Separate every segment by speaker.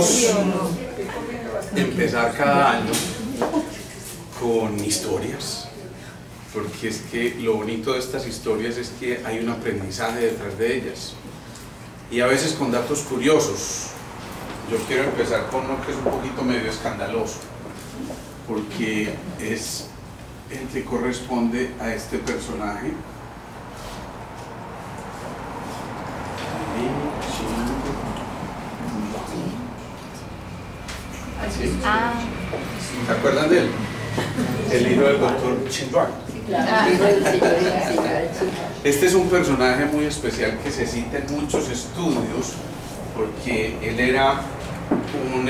Speaker 1: queremos empezar cada año con historias, porque es que lo bonito de estas historias es que hay un aprendizaje detrás de ellas, y a veces con datos curiosos. Yo quiero empezar con uno que es un poquito medio escandaloso, porque es el que corresponde a este personaje. ¿Sí? ¿Se acuerdan de él? El hijo del doctor Chinduan. Este es un personaje muy especial que se cita en muchos estudios, porque él era un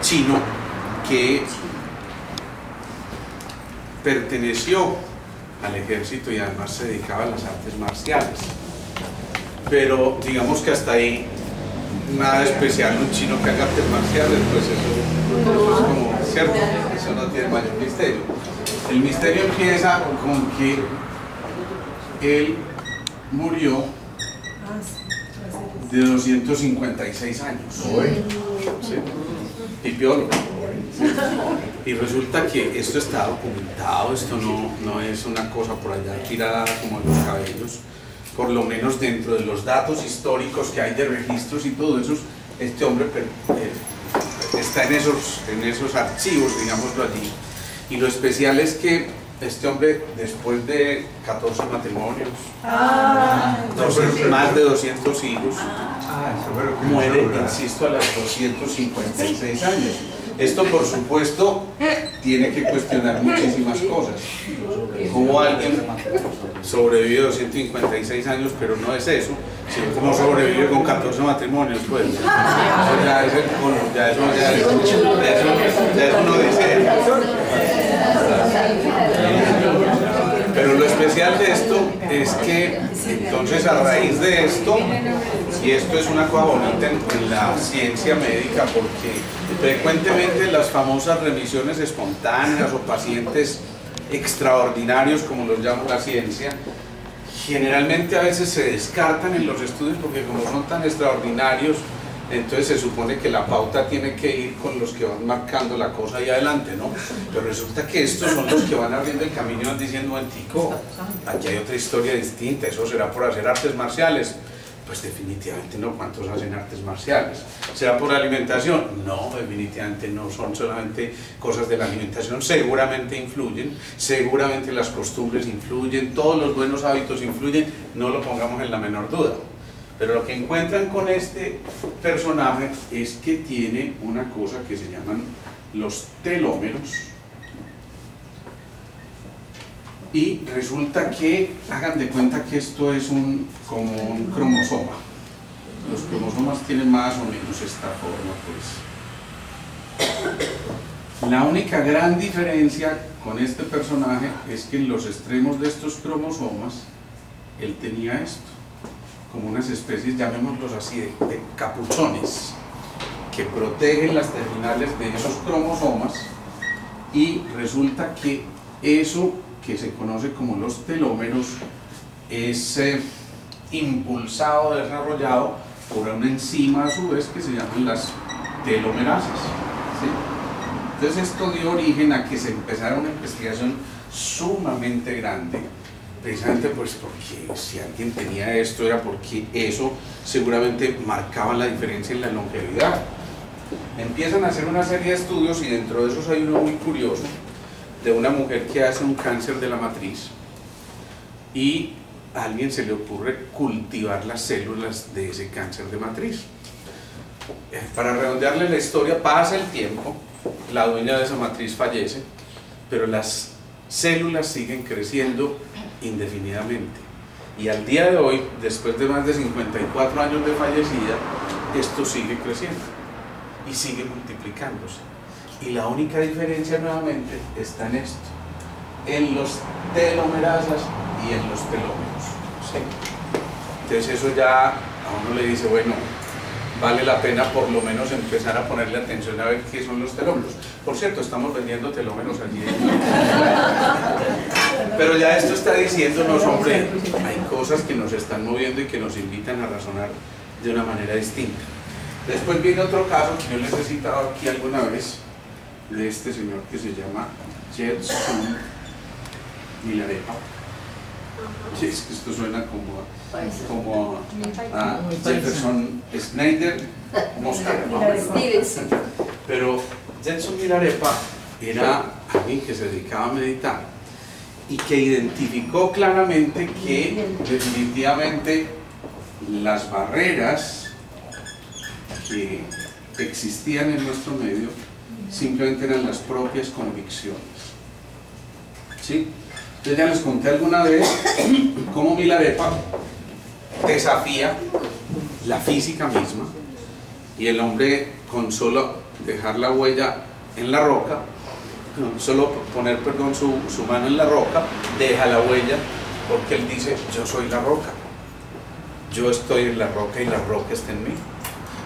Speaker 1: chino que perteneció al ejército y además se dedicaba a las artes marciales, pero digamos que hasta ahí nada especial. Un chino que haga artes marciales, pues eso es como cierto, eso no tiene mayor misterio. El misterio empieza con que él murió de 256 años. ¿Sí? Pipiolo. ¿Sí? Y resulta que esto está documentado, esto no es una cosa por allá tirada como en los cabellos, por lo menos dentro de los datos históricos que hay de registros y todo eso. Este hombre está en esos archivos, digámoslo allí. Y lo especial es que este hombre, después de 14 matrimonios, más de 200 hijos, muere, insisto, a los 256 años. Esto, por supuesto, tiene que cuestionar muchísimas cosas. Cómo alguien sobrevive 256 años, pero no es eso, sino cómo sobrevive con 14 matrimonios, pues. Eso ya es el colmo, ya eso no dice. Pero lo especial de esto es que, entonces, a raíz de esto, y esto es una cosa bonita en la ciencia médica, porque frecuentemente las famosas remisiones espontáneas o pacientes extraordinarios, como los llama la ciencia, generalmente a veces se descartan en los estudios porque como son tan extraordinarios, entonces se supone que la pauta tiene que ir con los que van marcando la cosa ahí adelante, ¿no? Pero resulta que estos son los que van abriendo el camino y van diciendo, antico, aquí hay otra historia distinta, eso será por hacer artes marciales. Pues definitivamente no. ¿Cuántos hacen artes marciales? ¿Será por alimentación? No, definitivamente no son solamente cosas de la alimentación. Seguramente influyen, seguramente las costumbres influyen, todos los buenos hábitos influyen, no lo pongamos en la menor duda. Pero lo que encuentran con este personaje es que tiene una cosa que se llaman los telómeros. Y resulta que, hagan de cuenta que esto es como un cromosoma. Los cromosomas tienen más o menos esta forma, pues. La única gran diferencia con este personaje es que en los extremos de estos cromosomas, él tenía esto, como unas especies, llamémoslos así, de capuchones, que protegen las terminales de esos cromosomas, y resulta que eso que se conoce como los telómeros es impulsado, desarrollado por una enzima a su vez que se llaman las telomerasas, ¿sí? Entonces esto dio origen a que se empezara una investigación sumamente grande, precisamente pues porque si alguien tenía esto era porque eso seguramente marcaba la diferencia en la longevidad. Empiezan a hacer una serie de estudios y dentro de esos hay uno muy curioso, de una mujer que hace un cáncer de la matriz y a alguien se le ocurre cultivar las células de ese cáncer de matriz. Para redondearle la historia, pasa el tiempo, la dueña de esa matriz fallece, pero las células siguen creciendo indefinidamente. Y al día de hoy, después de más de 54 años de fallecida, esto sigue creciendo y sigue multiplicándose. Y la única diferencia nuevamente está en esto, en los telomerasas y en los telómeros, ¿sí? Entonces eso ya a uno le dice, bueno, vale la pena por lo menos empezar a ponerle atención a ver qué son los telómeros. Por cierto, estamos vendiendo telómeros allí. Pero ya esto está diciéndonos, hombre, hay cosas que nos están moviendo y que nos invitan a razonar de una manera distinta. Después viene otro caso que yo les he citado aquí alguna vez, de este señor que se llama Jetson Milarepa. Sí, es que esto suena como a Jefferson Snyder Mosquera, ¿no? Pero Jetson Milarepa era alguien que se dedicaba a meditar y que identificó claramente que definitivamente las barreras que existían en nuestro medio simplemente eran las propias convicciones. ¿Sí? Yo ya les conté alguna vez cómo Milarepa desafía la física misma y el hombre con solo dejar la huella en la roca, solo poner su mano en la roca, deja la huella porque él dice: yo soy la roca, yo estoy en la roca y la roca está en mí.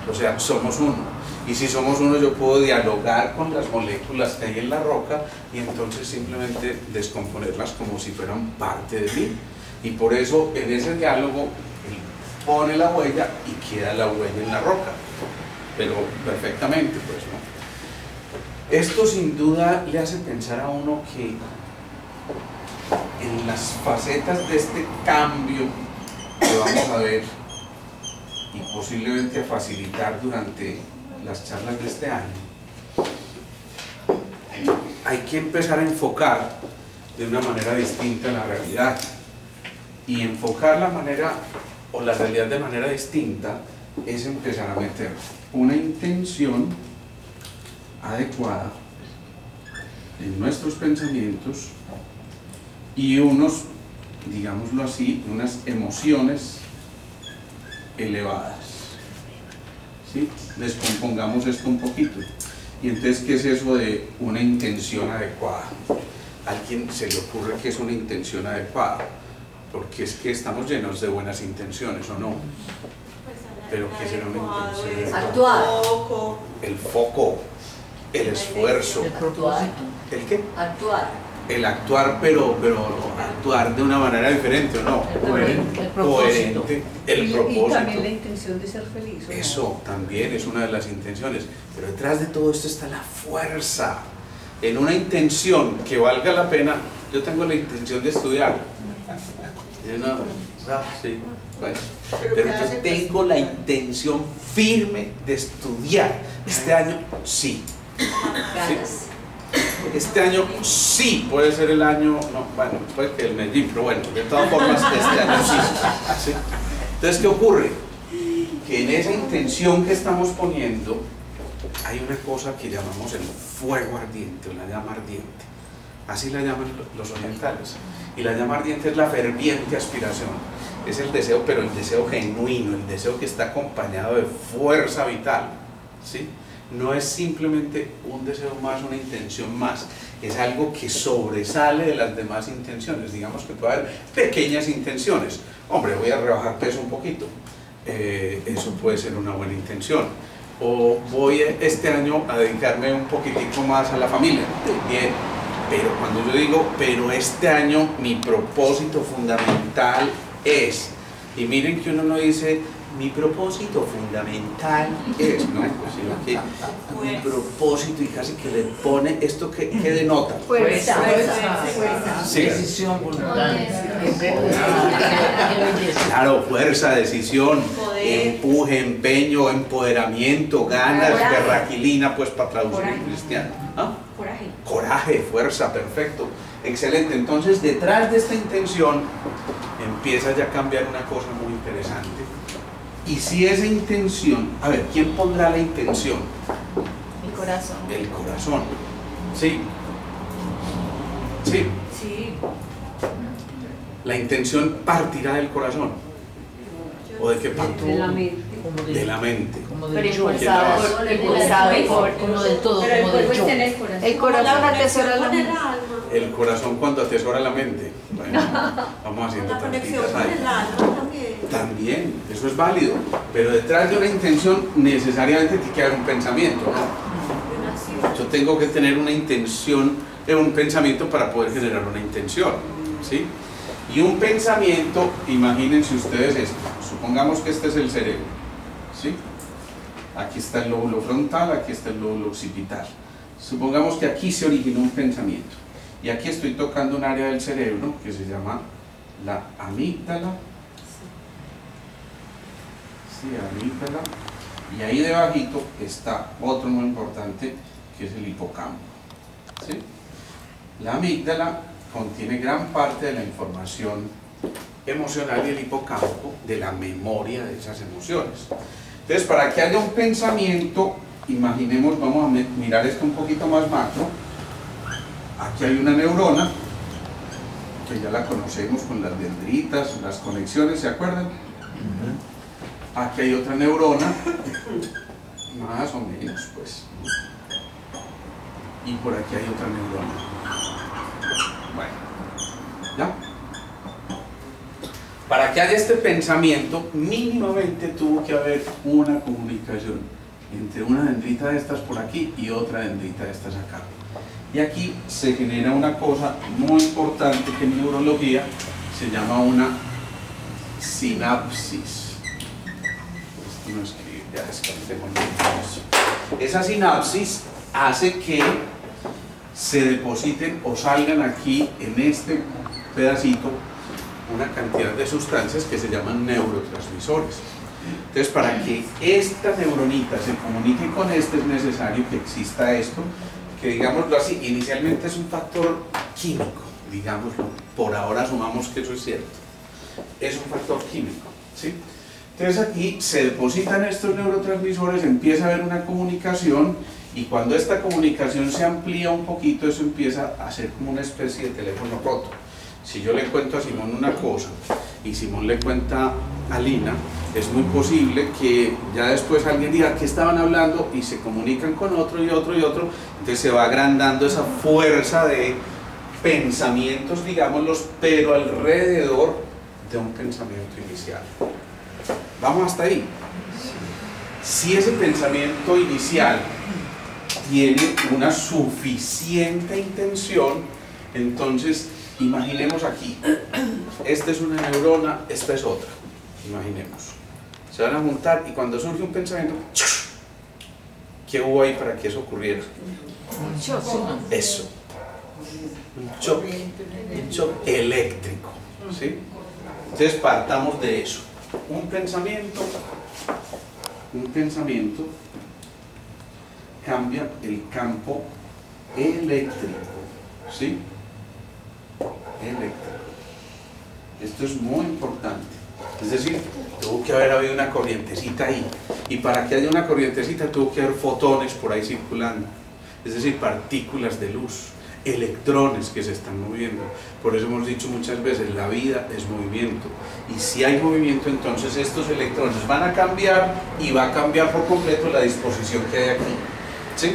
Speaker 1: O sea, somos uno. Y si somos uno, yo puedo dialogar con las moléculas que hay en la roca y entonces simplemente descomponerlas como si fueran parte de mí. Y por eso en ese diálogo él pone la huella y queda la huella en la roca. Pero perfectamente, pues no. Esto sin duda le hace pensar a uno que en las facetas de este cambio que vamos a ver y posiblemente a facilitar durante las charlas de este año, hay que empezar a enfocar de una manera distinta la realidad. Y enfocar la manera o la realidad de manera distinta es empezar a meter una intención adecuada en nuestros pensamientos y unos, digámoslo así, unas emociones elevadas. ¿Sí? Descompongamos esto un poquito. Y entonces, ¿qué es eso de una intención adecuada? ¿A alguien se le ocurre que es una intención adecuada? Porque es que estamos llenos de buenas intenciones, ¿o no? Pero ¿qué será una intención adecuada?
Speaker 2: Actuar.
Speaker 1: El foco, el esfuerzo.
Speaker 2: El propósito.
Speaker 1: ¿El qué?
Speaker 2: Actuar.
Speaker 1: El actuar, pero actuar de una manera diferente, ¿o no?
Speaker 2: El propósito.
Speaker 1: Coherente, el propósito.
Speaker 3: Y también la intención de ser feliz, ¿o no?
Speaker 1: Eso también es una de las intenciones, pero detrás de todo esto está la fuerza. En una intención que valga la pena, yo tengo la intención de estudiar. Sí, pues, pero yo tengo la intención firme de estudiar. Este año sí.
Speaker 2: Ganas.
Speaker 1: Este año sí puede ser el año, no, bueno, puede que el Medellín, pero bueno, de todas formas este año sí. Entonces, ¿qué ocurre? Que en esa intención que estamos poniendo hay una cosa que llamamos el fuego ardiente o la llama ardiente. Así la llaman los orientales. Y la llama ardiente es la ferviente aspiración. Es el deseo, pero el deseo genuino, el deseo que está acompañado de fuerza vital. ¿Sí? No es simplemente un deseo más, una intención más, es algo que sobresale de las demás intenciones. Digamos que puede haber pequeñas intenciones. Hombre, voy a rebajar peso un poquito, eso puede ser una buena intención. O voy este año a dedicarme un poquitico más a la familia. Bien, pero cuando yo digo, pero este año mi propósito fundamental es, y miren que uno no dice mi propósito fundamental es, ¿no? Sino que mi propósito, y casi que le pone esto que denota.
Speaker 3: Fuerza.
Speaker 1: Sí.
Speaker 4: Decisión, voluntad.
Speaker 1: Claro, fuerza, decisión,
Speaker 2: Poder.
Speaker 1: empuje, empeño, empoderamiento, ganas,
Speaker 2: Coraje.
Speaker 1: berraquilina, pues para traducir en
Speaker 2: Coraje.
Speaker 1: cristiano. ¿Ah?
Speaker 2: Coraje.
Speaker 1: Coraje, fuerza, perfecto, excelente. Entonces, detrás de esta intención empieza ya a cambiar una cosa muy interesante. Y si esa intención, a ver, ¿quién pondrá la intención?
Speaker 3: El corazón.
Speaker 1: El corazón. ¿Sí? ¿Sí?
Speaker 3: Sí.
Speaker 1: La intención partirá del corazón. ¿O de qué parte?
Speaker 3: De la mente.
Speaker 1: De la mente.
Speaker 4: Como
Speaker 3: Pero
Speaker 4: del yo.
Speaker 3: impulsado por,
Speaker 4: Como del todo,
Speaker 3: pero
Speaker 4: como del yo.
Speaker 3: el corazón atesora la mente.
Speaker 1: El corazón cuando atesora la mente. Bueno, vamos haciendo
Speaker 5: La conexión
Speaker 1: tantitas
Speaker 5: con
Speaker 1: ahí.
Speaker 5: el alma también.
Speaker 1: También, eso es válido. Pero detrás de una intención necesariamente tiene que haber un pensamiento, ¿no? Yo tengo que tener una intención, un pensamiento para poder generar una intención, ¿sí? Y un pensamiento, imagínense ustedes esto, supongamos que este es el cerebro, ¿sí? aquí está el lóbulo frontal, aquí está el lóbulo occipital. Supongamos que aquí se originó un pensamiento y aquí estoy tocando un área del cerebro que se llama la amígdala. Sí, amígdala. Y ahí debajito está otro muy importante que es el hipocampo. ¿Sí? La amígdala contiene gran parte de la información emocional y el hipocampo de la memoria de esas emociones. Entonces, para que haya un pensamiento, imaginemos, vamos a mirar esto un poquito más macro. Aquí hay una neurona, que ya la conocemos con las dendritas, las conexiones, ¿se acuerdan? Aquí hay otra neurona, más o menos, pues. Y por aquí hay otra neurona. Bueno, ¿ya? Para que haya este pensamiento, mínimamente tuvo que haber una comunicación entre una dendrita de estas por aquí y otra dendrita de estas acá. Y aquí se genera una cosa muy importante que en neurología se llama una sinapsis. Esto no escribe, ya descartemos eso. Esa sinapsis hace que se depositen o salgan aquí en este pedacito una cantidad de sustancias que se llaman neurotransmisores. Entonces, para que esta neuronita se comunique con este es necesario que exista esto, que digámoslo así, inicialmente es un factor químico, digámoslo, por ahora asumamos que eso es cierto, es un factor químico, ¿sí? Entonces aquí se depositan estos neurotransmisores, empieza a haber una comunicación y cuando esta comunicación se amplía un poquito, eso empieza a ser como una especie de teléfono roto. Si yo le cuento a Simón una cosa y Simón le cuenta a Lina, es muy posible que ya después alguien diga que estaban hablando y se comunican con otro y otro y otro, entonces se va agrandando esa fuerza de pensamientos, digámoslos, pero alrededor de un pensamiento inicial. ¿Vamos hasta ahí? Si ese pensamiento inicial tiene una suficiente intención, entonces imaginemos aquí, esta es una neurona, esta es otra, imaginemos. Se van a juntar y cuando surge un pensamiento, ¿qué hubo ahí para que eso ocurriera? Eso. Un choque eléctrico, ¿sí? Entonces partamos de eso. Un pensamiento cambia el campo eléctrico, ¿sí? Eléctrico. Esto es muy importante. Es decir, tuvo que haber habido una corrientecita ahí. Y para que haya una corrientecita tuvo que haber fotones por ahí circulando. Es decir, partículas de luz, electrones que se están moviendo. Por eso hemos dicho muchas veces, la vida es movimiento. Y si hay movimiento, entonces estos electrones van a cambiar y va a cambiar por completo la disposición que hay aquí. ¿Sí?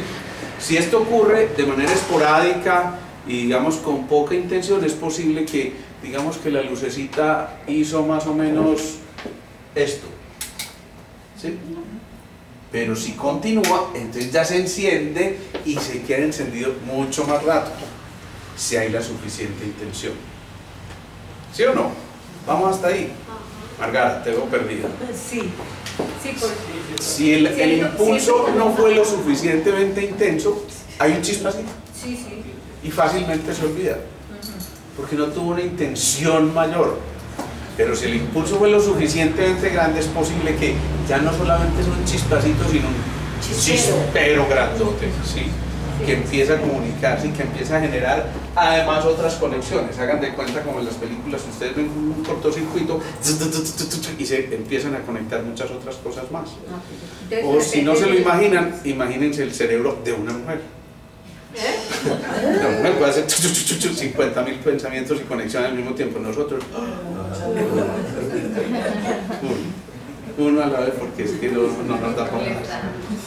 Speaker 1: Si esto ocurre de manera esporádica y digamos con poca intención, es posible que digamos que la lucecita hizo más o menos esto, ¿sí? Pero si continúa, entonces ya se enciende y se queda encendido mucho más rato, si hay la suficiente intención. ¿Sí o no? Vamos hasta ahí. Margarita, te veo perdida.
Speaker 3: Sí, sí, porque
Speaker 1: Si el impulso no fue lo suficientemente intenso, hay un chispacito.
Speaker 3: sí, sí.
Speaker 1: Y fácilmente se olvida, porque no tuvo una intención mayor. Pero si el impulso fue lo suficientemente grande, es posible que ya no solamente sea un chispacito, sino un chispero grandote, ¿sí? Que empieza a comunicarse y que empieza a generar además otras conexiones. Hagan de cuenta como en las películas, ustedes ven un cortocircuito y se empiezan a conectar muchas otras cosas más. O si no se lo imaginan, imagínense el cerebro de una mujer. La mujer puede hacer 50.000 pensamientos y conexiones al mismo tiempo. Nosotros uno a la vez, porque es que no nos da para más.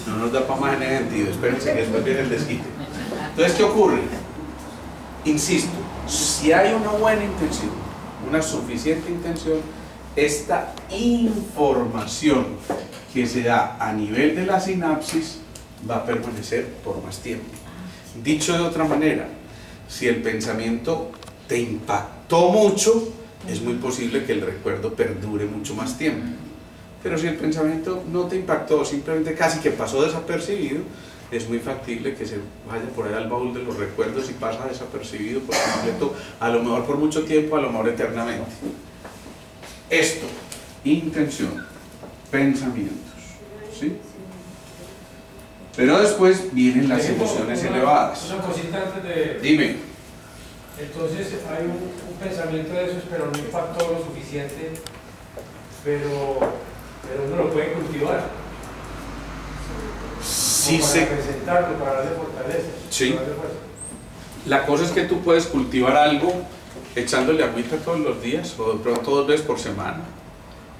Speaker 1: No nos da para más en ese sentido. Espérense que después viene el desquite. Entonces, ¿qué ocurre? Insisto, si hay una buena intención, una suficiente intención, esta información que se da a nivel de la sinapsis va a permanecer por más tiempo. Dicho de otra manera, si el pensamiento te impactó mucho, es muy posible que el recuerdo perdure mucho más tiempo. Pero si el pensamiento no te impactó, simplemente casi que pasó desapercibido, es muy factible que se vaya por ahí al baúl de los recuerdos y pasa desapercibido por completo, a lo mejor por mucho tiempo, a lo mejor eternamente. Esto, intención, pensamientos, ¿sí? Pero después vienen las emociones elevadas.
Speaker 4: Una cosita antes de...
Speaker 1: Dime.
Speaker 4: Entonces hay un pensamiento de esos, pero no impactó lo suficiente, pero uno lo puede cultivar.
Speaker 1: Sí,
Speaker 4: para presentarlo, para darle fortaleza.
Speaker 1: Sí.
Speaker 4: Para darle fuerza.
Speaker 1: La cosa es que tú puedes cultivar algo echándole agüita todos los días, o de pronto 2 veces por semana,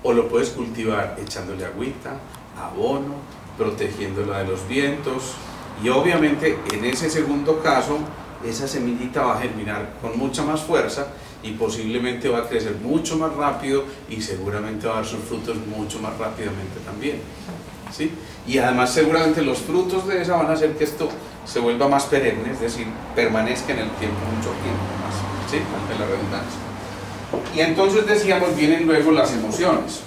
Speaker 1: o lo puedes cultivar echándole agüita, abono, protegiéndola de los vientos, y obviamente en ese segundo caso esa semillita va a germinar con mucha más fuerza y posiblemente va a crecer mucho más rápido y seguramente va a dar sus frutos mucho más rápidamente también, ¿sí? Y además seguramente los frutos de esa van a hacer que esto se vuelva más perenne, es decir, permanezca en el tiempo mucho tiempo más, ¿sí? Ante la redundancia. Y entonces decíamos, vienen luego las emociones.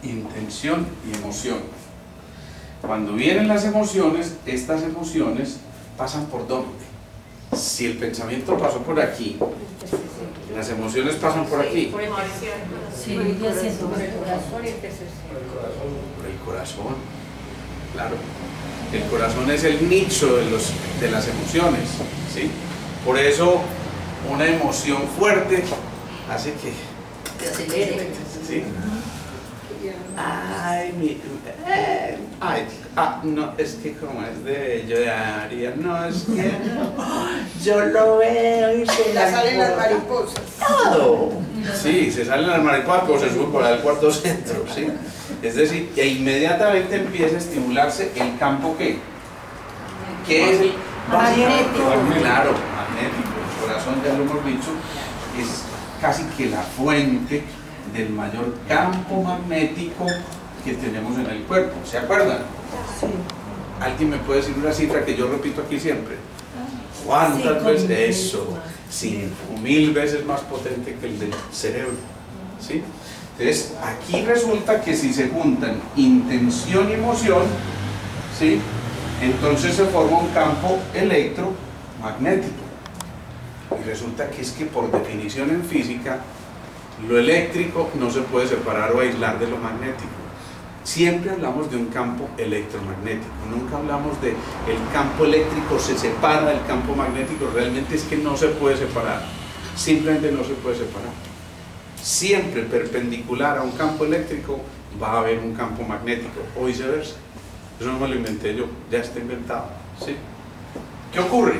Speaker 1: Intención y emoción. Cuando vienen las emociones, estas emociones pasan por dónde. Si el pensamiento pasó por aquí, las emociones pasan por aquí.
Speaker 3: Por intercesión.
Speaker 2: Sí,
Speaker 3: Por el
Speaker 2: yo siento
Speaker 3: corazón.
Speaker 2: por el corazón.
Speaker 3: Por intercesión.
Speaker 1: Por el corazón, claro. El corazón es el nicho de las emociones, ¿sí? Por eso una emoción fuerte hace que...
Speaker 2: Se acelere.
Speaker 1: ¿sí? No, es que como es de ello de Ariel, no, es que yo lo veo y se
Speaker 5: Ya salen las mariposas.
Speaker 1: todo. Sí, se salen las mariposas, pero se suben por ahí al cuarto centro, ¿sí? Es decir, que inmediatamente empieza a estimularse el campo ¿qué? ¿Qué es el
Speaker 2: Magnético.
Speaker 1: Claro, magnético. El corazón, ya lo hemos dicho, es casi que la fuente del mayor campo magnético que tenemos en el cuerpo. ¿Se acuerdan?
Speaker 2: Sí.
Speaker 1: ¿Alguien me puede decir una cifra que yo repito aquí siempre? ¿Cuántas veces? Eso, 5.000 veces más potente que el del cerebro, ¿sí? Entonces, aquí resulta que si se juntan intención y emoción, ¿sí? Entonces se forma un campo electromagnético. Y resulta que es que por definición en física, lo eléctrico no se puede separar o aislar de lo magnético. Siempre hablamos de un campo electromagnético, nunca hablamos de el campo eléctrico se separa del campo magnético, realmente es que no se puede separar, simplemente no se puede separar. Siempre perpendicular a un campo eléctrico va a haber un campo magnético, o viceversa. Eso no me lo inventé yo, ya está inventado, ¿sí? ¿Qué ocurre?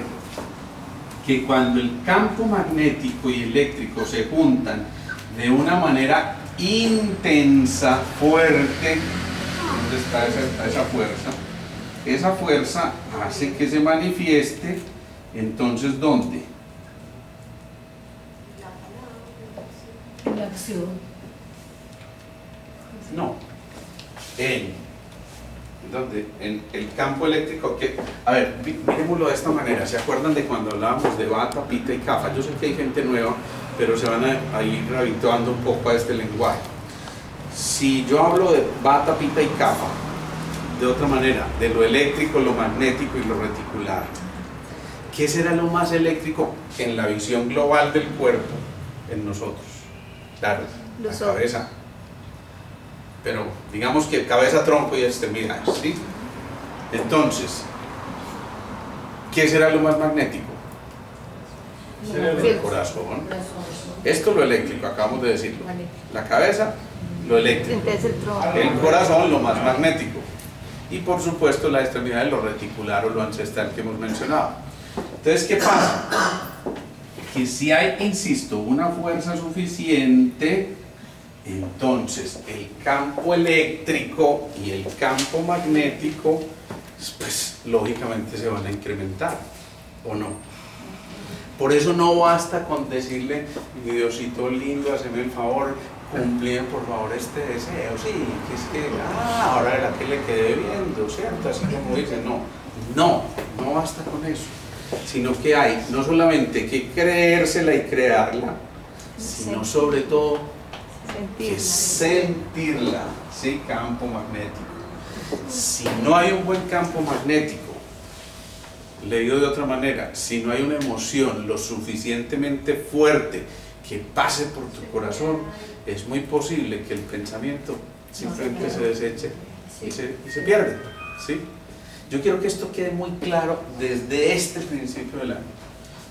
Speaker 1: Que cuando el campo magnético y eléctrico se juntan de una manera intensa, fuerte, ¿dónde está esa fuerza? Esa fuerza hace que se manifieste, entonces ¿dónde?
Speaker 2: La acción.
Speaker 1: No, ¿dónde? En el campo eléctrico, que, a ver, miremoslo de esta manera. ¿Se acuerdan de cuando hablábamos de bata, pita y cafa? Yo sé que hay gente nueva, pero se van a ir habituando un poco a este lenguaje. Si yo hablo de bata, pita y cafa, de otra manera, de lo eléctrico, lo magnético y lo reticular, ¿qué será lo más eléctrico en la visión global del cuerpo en nosotros? Claro, la cabeza. Pero digamos que cabeza, tronco y extremidades, ¿sí? Entonces, ¿qué será lo más magnético? El corazón. Esto es lo eléctrico, acabamos de decirlo. La cabeza, lo eléctrico. El corazón, lo más magnético. Y por supuesto la extremidad de lo reticular o lo ancestral que hemos mencionado. Entonces, ¿qué pasa? Que si hay, insisto, una fuerza suficiente, entonces el campo eléctrico y el campo magnético, pues lógicamente se van a incrementar, ¿o no? Por eso no basta con decirle, mi Diosito lindo, hazme el favor, cumplían por favor este deseo, sí, que es que, ahora era que le quedé viendo, ¿cierto? Así como dice, no basta con eso, sino que hay no solamente que creérsela y crearla, sino sobre todo que sentirla, ¿sí? Campo magnético. Si no hay un buen campo magnético, leído de otra manera, si no hay una emoción lo suficientemente fuerte que pase por tu corazón, es muy posible que el pensamiento simplemente se deseche y se pierde, ¿sí? Yo quiero que esto quede muy claro desde este principio del año,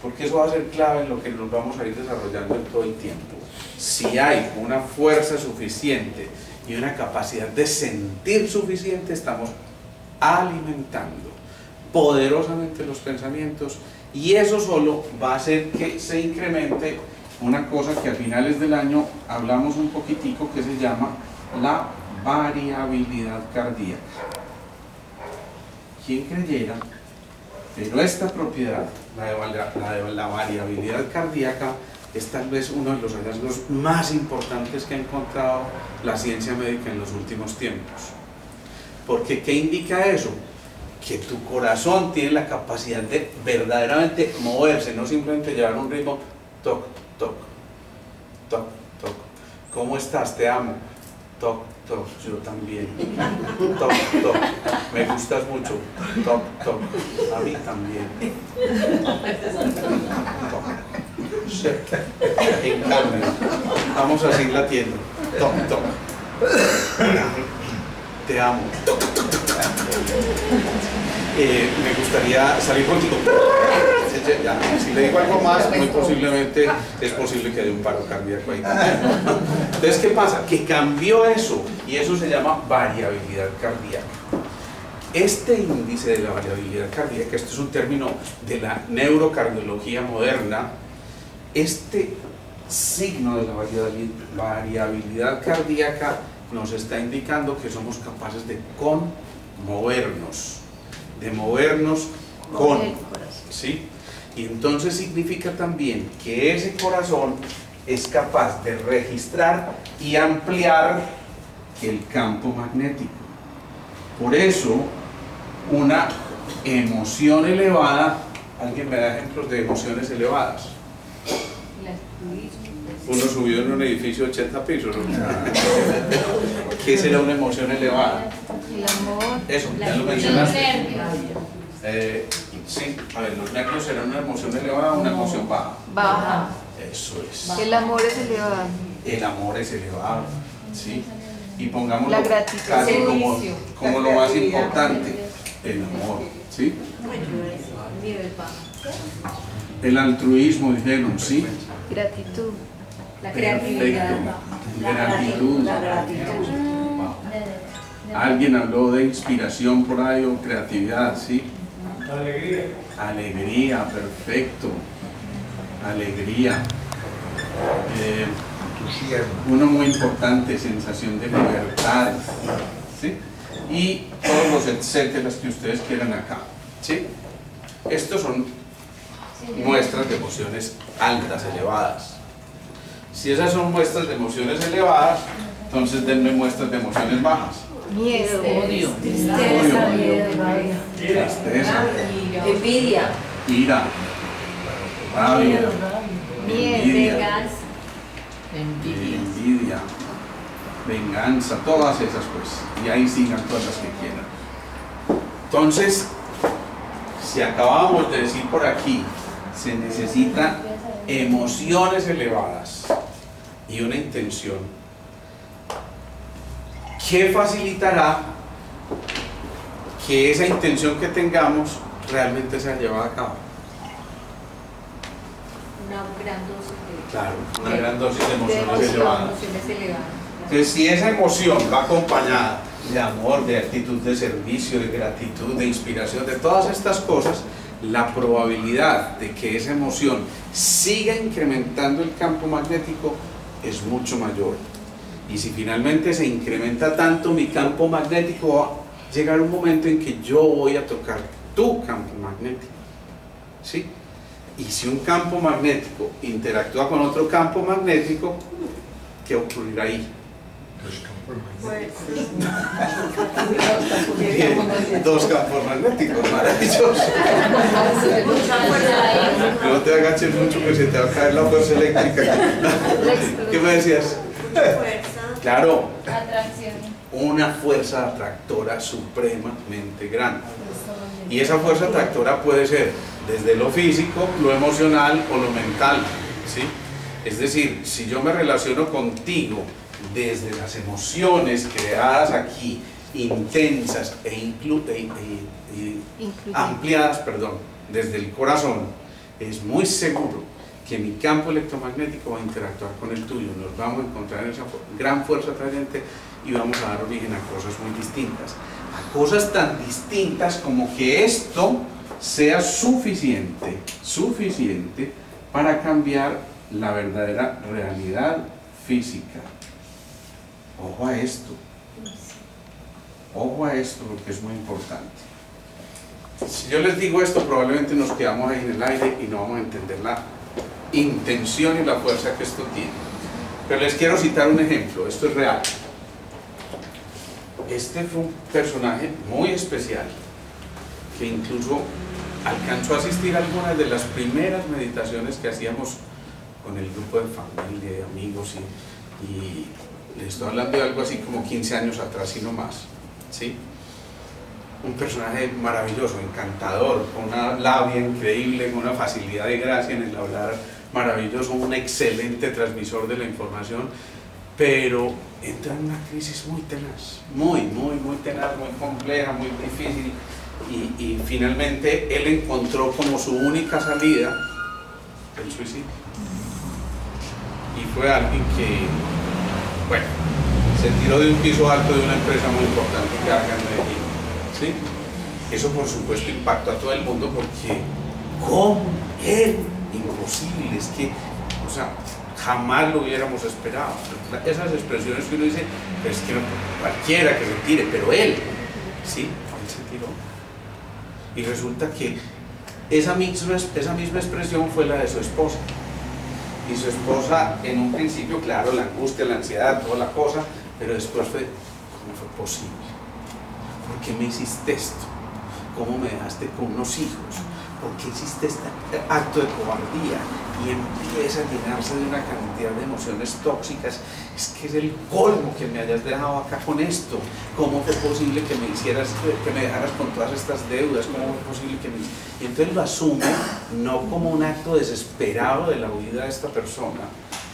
Speaker 1: porque eso va a ser clave en lo que nos vamos a ir desarrollando en todo el tiempo. Si hay una fuerza suficiente y una capacidad de sentir suficiente, estamos alimentando poderosamente los pensamientos, y eso solo va a hacer que se incremente una cosa que a finales del año hablamos un poquitico, que se llama la variabilidad cardíaca. ¿Quién creyera? Pero esta propiedad, la de la variabilidad cardíaca, es tal vez uno de los hallazgos más importantes que ha encontrado la ciencia médica en los últimos tiempos. Porque ¿qué indica eso? Que tu corazón tiene la capacidad de verdaderamente moverse, no simplemente llevar un ritmo toc, toc, toc, toc. ¿Cómo estás? Te amo. Toc, toc, yo también. Toc, toc, me gustas mucho. Toc, toc, a mí también. Toc. En cambio, vamos a seguir latiendo. Toc, toc. Te amo. Toc, toc, toc, toc. Me gustaría salir contigo. Ya, si le digo algo más, muy posiblemente es posible que haya un paro cardíaco ahí también. Entonces, ¿qué pasa? Que cambió eso, y eso se llama variabilidad cardíaca. Este índice de la variabilidad cardíaca, esto es un término de la neurocardiología moderna, este signo de la variabilidad cardíaca nos está indicando que somos capaces de movernos con, ¿sí? Y entonces significa también que ese corazón es capaz de registrar y ampliar el campo magnético. Por eso, una emoción elevada, ¿alguien me da ejemplos de emociones elevadas? Uno subió en un edificio de 80 pisos. ¿Qué será una emoción elevada?
Speaker 2: El amor.
Speaker 1: Eso, ya lo mencionaste. Sí, a ver, los nervios serán una emoción elevada o una emoción baja.
Speaker 2: Baja.
Speaker 1: Eso es.
Speaker 2: El amor es elevado.
Speaker 1: El amor es elevado, ¿sí? Y pongámoslo
Speaker 2: La gratitud.
Speaker 1: casi
Speaker 3: Servicio.
Speaker 1: como lo más importante, el amor, ¿sí? El altruismo, dijeron, ¿sí?
Speaker 2: Gratitud.
Speaker 3: La creatividad.
Speaker 1: Gratitud. Alguien habló de inspiración por ahí o creatividad, ¿sí?
Speaker 4: Alegría.
Speaker 1: Alegría, perfecto. Alegría. Uno muy importante, sensación de libertad, ¿sí? Y todos los etcéteras que ustedes quieran acá, ¿sí? Estos son muestras de emociones altas, elevadas. Si esas son muestras de emociones elevadas, entonces denme muestras de emociones bajas.
Speaker 2: Miedo.
Speaker 3: Odio.
Speaker 2: Tristeza.
Speaker 1: Tristeza,
Speaker 3: Envidia.
Speaker 1: ira, rabia, envidia, envidia, venganza, todas esas pues, y ahí sigan todas las que quieran. Entonces, si acabamos de decir por aquí, se necesitan emociones elevadas y una intención, ¿qué facilitará que esa intención que tengamos realmente sea llevada a cabo?
Speaker 3: Una gran dosis
Speaker 1: Claro, una gran dosis de
Speaker 3: de
Speaker 1: emociones elevadas.
Speaker 3: emociones elevadas.
Speaker 1: Entonces, si esa emoción va acompañada de amor, de actitud de servicio, de gratitud, de inspiración, de todas estas cosas, la probabilidad de que esa emoción siga incrementando el campo magnético es mucho mayor. Y si finalmente se incrementa tanto mi campo magnético, va a llegar un momento en que yo voy a tocar tu campo magnético, ¿sí? Y si un campo magnético interactúa con otro campo magnético, ¿qué ocurrirá ahí? Bien, dos campos magnéticos, maravilloso. No te agaches mucho que se te va a caer la fuerza eléctrica. ¿Qué me decías?
Speaker 3: Fuerza.
Speaker 1: Claro,
Speaker 2: Atracción.
Speaker 1: una fuerza atractora supremamente grande. Y esa fuerza atractora puede ser desde lo físico, lo emocional o lo mental, ¿sí? Es decir, si yo me relaciono contigo desde las emociones creadas aquí, intensas ampliadas, perdón, desde el corazón, es muy seguro que mi campo electromagnético va a interactuar con el tuyo, nos vamos a encontrar en esa gran fuerza atrayente y vamos a dar origen a cosas muy distintas, a cosas tan distintas como que esto sea suficiente para cambiar la verdadera realidad física. Ojo a esto porque es muy importante. Si yo les digo esto, probablemente nos quedamos ahí en el aire y no vamos a entender la intención y la fuerza que esto tiene. Pero les quiero citar un ejemplo, esto es real. Este fue un personaje muy especial que incluso alcanzó a asistir a algunas de las primeras meditaciones que hacíamos con el grupo de familia, de amigos, y les estoy hablando de algo así como 15 años atrás y no más, ¿sí? Un personaje maravilloso, encantador, con una labia increíble, con una facilidad de gracia en el hablar maravilloso, un excelente transmisor de la información, pero entra en una crisis muy tenaz, muy tenaz, muy compleja, muy difícil, y finalmente él encontró como su única salida el suicidio. Y fue alguien que, bueno, se tiró de un piso alto de una empresa muy importante que acá en Medellín, ¿sí? Eso por supuesto impactó a todo el mundo porque, ¿cómo? Él, imposible, es que, o sea, jamás lo hubiéramos esperado. Esas expresiones que uno dice, pues es que no, cualquiera que se tire, pero él, ¿sí? Él se tiró. Y resulta que esa misma expresión fue la de su esposa. Y su esposa, en un principio, claro, la angustia, la ansiedad, toda la cosa, pero después fue, ¿cómo fue posible? ¿Por qué me hiciste esto? ¿Cómo me dejaste con unos hijos? ¿Por qué hiciste este acto de cobardía? Y empieza a llenarse de una cantidad de emociones tóxicas. Es que es el colmo que me hayas dejado acá con esto. ¿Cómo fue posible que me hicieras, que me dejaras con todas estas deudas? ¿Cómo fue posible que me... Y entonces lo asume no como un acto desesperado de la huida de esta persona,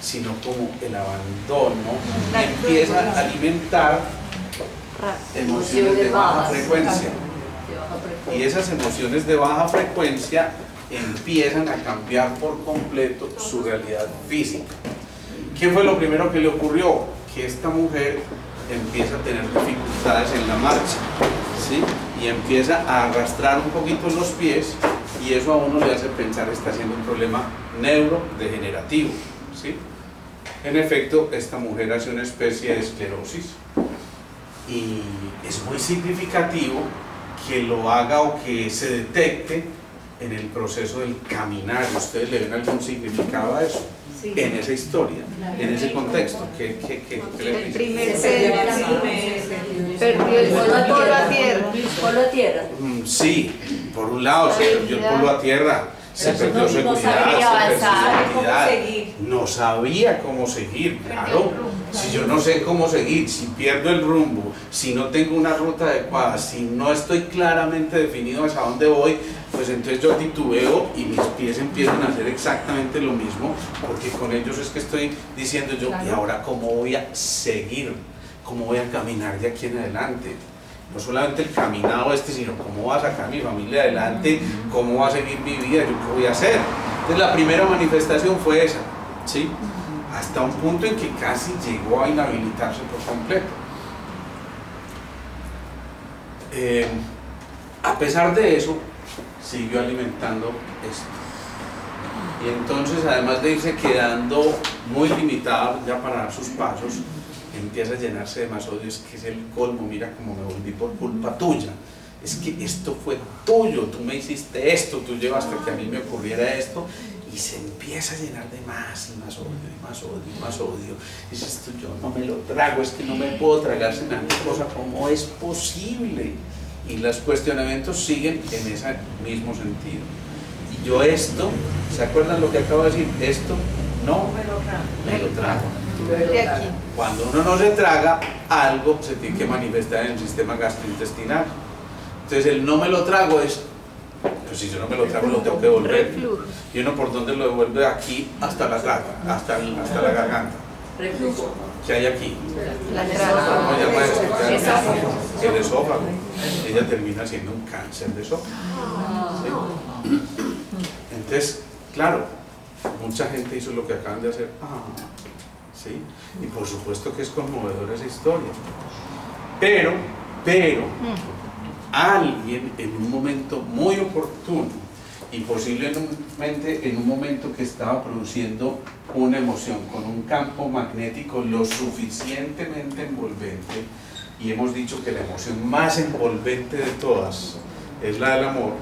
Speaker 1: sino como el abandono, y empieza a alimentar emociones de baja frecuencia. Y esas emociones de baja frecuencia empiezan a cambiar por completo su realidad física. ¿Qué fue lo primero que le ocurrió? Que esta mujer empieza a tener dificultades en la marcha, ¿sí? Y empieza a arrastrar un poquito los pies, y eso a uno le hace pensar que está siendo un problema neurodegenerativo, ¿sí? En efecto, esta mujer hace una especie de esclerosis, y es muy significativo que lo haga o que se detecte en el proceso del caminar. ¿Ustedes le ven algún significado a eso? Sí. En esa historia, en ese contexto. ¿Qué
Speaker 2: el primer ser perdió el polo a tierra.
Speaker 3: Polo a tierra.
Speaker 1: Sí, por un lado se perdió el polo a tierra, se perdió seguridad, se perdió identidad, no sabía cómo seguir, claro. Si yo no sé cómo seguir, si pierdo el rumbo, si no tengo una ruta adecuada, si no estoy claramente definido hacia dónde voy, pues entonces yo titubeo y mis pies empiezan a hacer exactamente lo mismo, porque con ellos es que estoy diciendo yo, ¿y ahora cómo voy a seguir? ¿Cómo voy a caminar de aquí en adelante? No solamente el caminado sino cómo va a sacar mi familia adelante, cómo va a seguir mi vida, yo qué voy a hacer. Entonces la primera manifestación fue esa, ¿sí? Hasta un punto en que casi llegó a inhabilitarse por completo. A pesar de eso, siguió alimentando esto. Y entonces, además de irse quedando muy limitada ya para dar sus pasos, empieza a llenarse de más odio. Es que es el colmo, mira cómo me volví por culpa tuya. Es que esto fue tuyo, tú me hiciste esto, tú llevaste a que a mí me ocurriera esto. Y se empieza a llenar de más y más odio, y más odio, y más odio. Y dices tú, yo no me lo trago, es que no me puedo tragar semejante cosa, ¿cómo es posible? Y los cuestionamientos siguen en ese mismo sentido. Y yo esto, ¿se acuerdan lo que acabo de decir? Esto no me lo trago. Tú
Speaker 2: De aquí.
Speaker 1: Cuando uno no se traga, algo se tiene que manifestar en el sistema gastrointestinal. Entonces el no me lo trago es, pues si yo no me lo trago lo tengo que devolver.
Speaker 2: Reflujo.
Speaker 1: ¿Y uno por dónde lo devuelve? De aquí hasta la garganta, hasta la garganta.
Speaker 3: Reflujo.
Speaker 1: ¿Qué hay aquí?
Speaker 2: La
Speaker 1: ¿Cómo
Speaker 2: grasa.
Speaker 1: llama eso?
Speaker 2: Esófago.
Speaker 1: El esófago. Ella termina siendo un cáncer de esófago. ¿Sí? Entonces, claro, mucha gente hizo lo que acaban de hacer. ¿Sí? Y por supuesto que es conmovedora esa historia. Pero, alguien en un momento muy oportuno y posiblemente en un momento que estaba produciendo una emoción con un campo magnético lo suficientemente envolvente, y hemos dicho que la emoción más envolvente de todas es la del amor,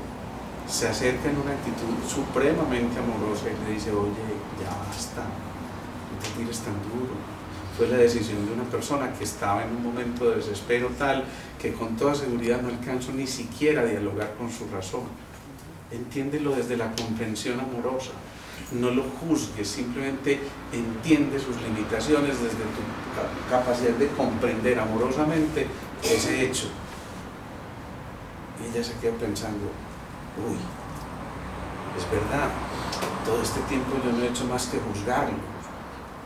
Speaker 1: se acerca en una actitud supremamente amorosa y le dice: oye, ya basta, no te tires tan duro. Fue la decisión de una persona que estaba en un momento de desespero tal que con toda seguridad no alcanzó ni siquiera a dialogar con su razón. Entiéndelo desde la comprensión amorosa, no lo juzgues, simplemente entiende sus limitaciones desde tu capacidad de comprender amorosamente ese hecho. Y ella se queda pensando: uy, es verdad, todo este tiempo yo no he hecho más que juzgarlo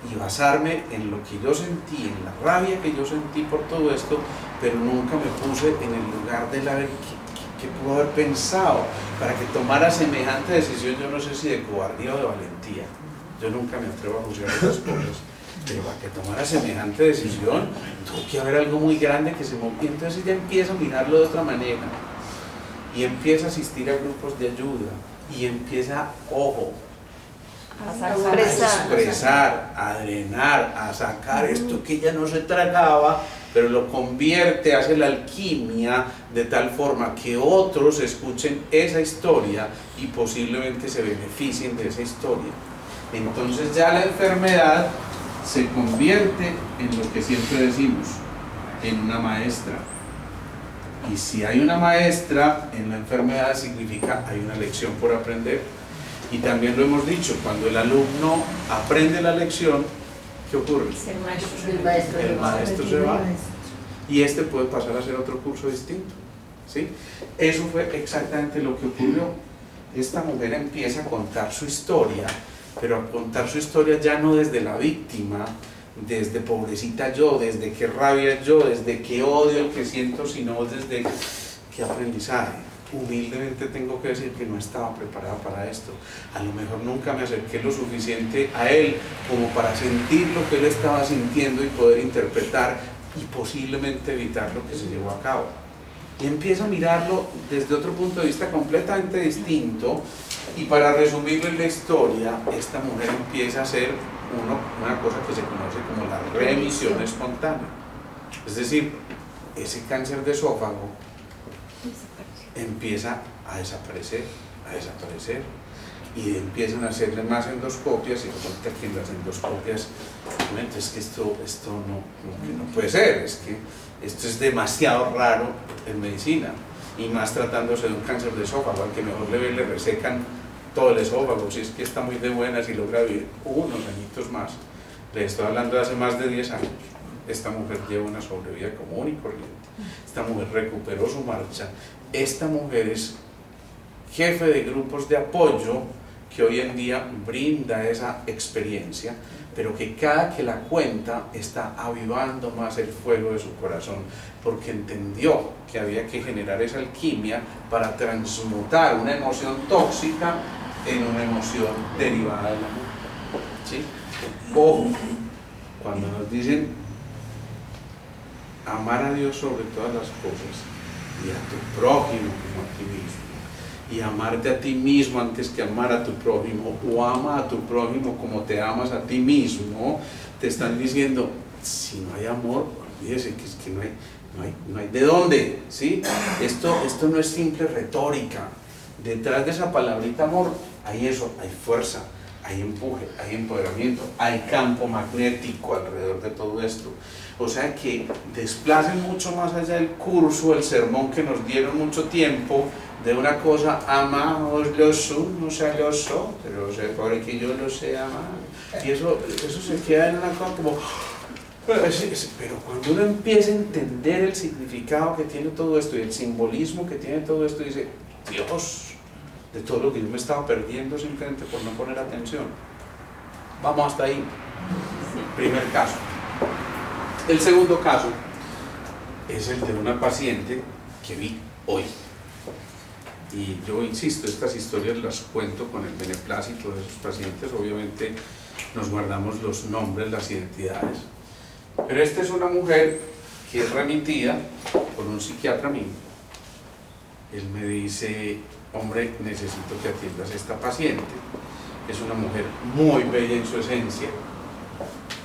Speaker 1: y basarme en lo que yo sentí, en la rabia que yo sentí por todo esto, pero nunca me puse en el lugar de la que pudo haber pensado para que tomara semejante decisión. Yo no sé si de cobardía o de valentía, yo nunca me atrevo a juzgar esas cosas, pero para que tomara semejante decisión tuvo que haber algo muy grande que se movió. Entonces ella empieza a mirarlo de otra manera y empieza a asistir a grupos de ayuda y empieza, ojo, a expresar, a drenar, a sacar esto que ella no se tragaba, pero lo convierte, hace la alquimia de tal forma que otros escuchen esa historia y posiblemente se beneficien de esa historia. Entonces ya la enfermedad se convierte en lo que siempre decimos, en una maestra. Y si hay una maestra en la enfermedad, significa hay una lección por aprender. Y también lo hemos dicho, cuando el alumno aprende la lección, ¿qué ocurre? El maestro se va. Y este puede pasar a hacer otro curso distinto. ¿Sí? Eso fue exactamente lo que ocurrió. Esta mujer empieza a contar su historia, pero a contar su historia ya no desde la víctima, desde pobrecita yo, desde qué rabia yo, desde qué odio el que siento, sino desde qué aprendizaje. Humildemente tengo que decir que no estaba preparada para esto. A lo mejor nunca me acerqué lo suficiente a él como para sentir lo que él estaba sintiendo y poder interpretar y posiblemente evitar lo que se llevó a cabo. Y empieza a mirarlo desde otro punto de vista completamente distinto. Y para resumirle la historia, esta mujer empieza a hacer una cosa que se conoce como la remisión espontánea. Es decir, ese cáncer de esófago empieza a desaparecer, y empiezan a hacerle más endoscopias y resulta que en las endoscopias es que esto no puede ser, es que esto es demasiado raro en medicina, y más tratándose de un cáncer de esófago, al que mejor le resecan todo el esófago, si es que está muy de buenas y logra vivir unos añitos más. Le estoy hablando de hace más de 10 años. Esta mujer lleva una sobrevida común y corriente. Esta mujer recuperó su marcha. Esta mujer es jefe de grupos de apoyo que hoy en día brinda esa experiencia, pero que cada que la cuenta está avivando más el fuego de su corazón, porque entendió que había que generar esa alquimia para transmutar una emoción tóxica en una emoción derivada del amor. ¿Sí? Ojo, cuando nos dicen amar a Dios sobre todas las cosas y a tu prójimo como a ti mismo, y amarte a ti mismo antes que amar a tu prójimo, o ama a tu prójimo como te amas a ti mismo, te están diciendo, si no hay amor, olvídese que es que no hay de dónde, ¿sí? Esto no es simple retórica. Detrás de esa palabrita amor hay eso, hay fuerza, hay empuje, hay empoderamiento, hay campo magnético alrededor de todo esto. O sea que desplacen mucho más allá del curso, el sermón que nos dieron mucho tiempo, de una cosa, amamos los unos a los otros, porque yo los sé amar. Y eso se queda en una cosa como... Pero cuando uno empieza a entender el significado que tiene todo esto y el simbolismo que tiene todo esto, dice, Dios, de todo lo que yo me estaba perdiendo simplemente por no poner atención. Vamos hasta ahí. Primer caso. El segundo caso es el de una paciente que vi hoy. Y yo insisto, estas historias las cuento con el beneplácito de esos pacientes. Obviamente nos guardamos los nombres, las identidades. Pero esta es una mujer que es remitida por un psiquiatra mío. Él me dice, hombre, necesito que atiendas a esta paciente. Es una mujer muy bella en su esencia,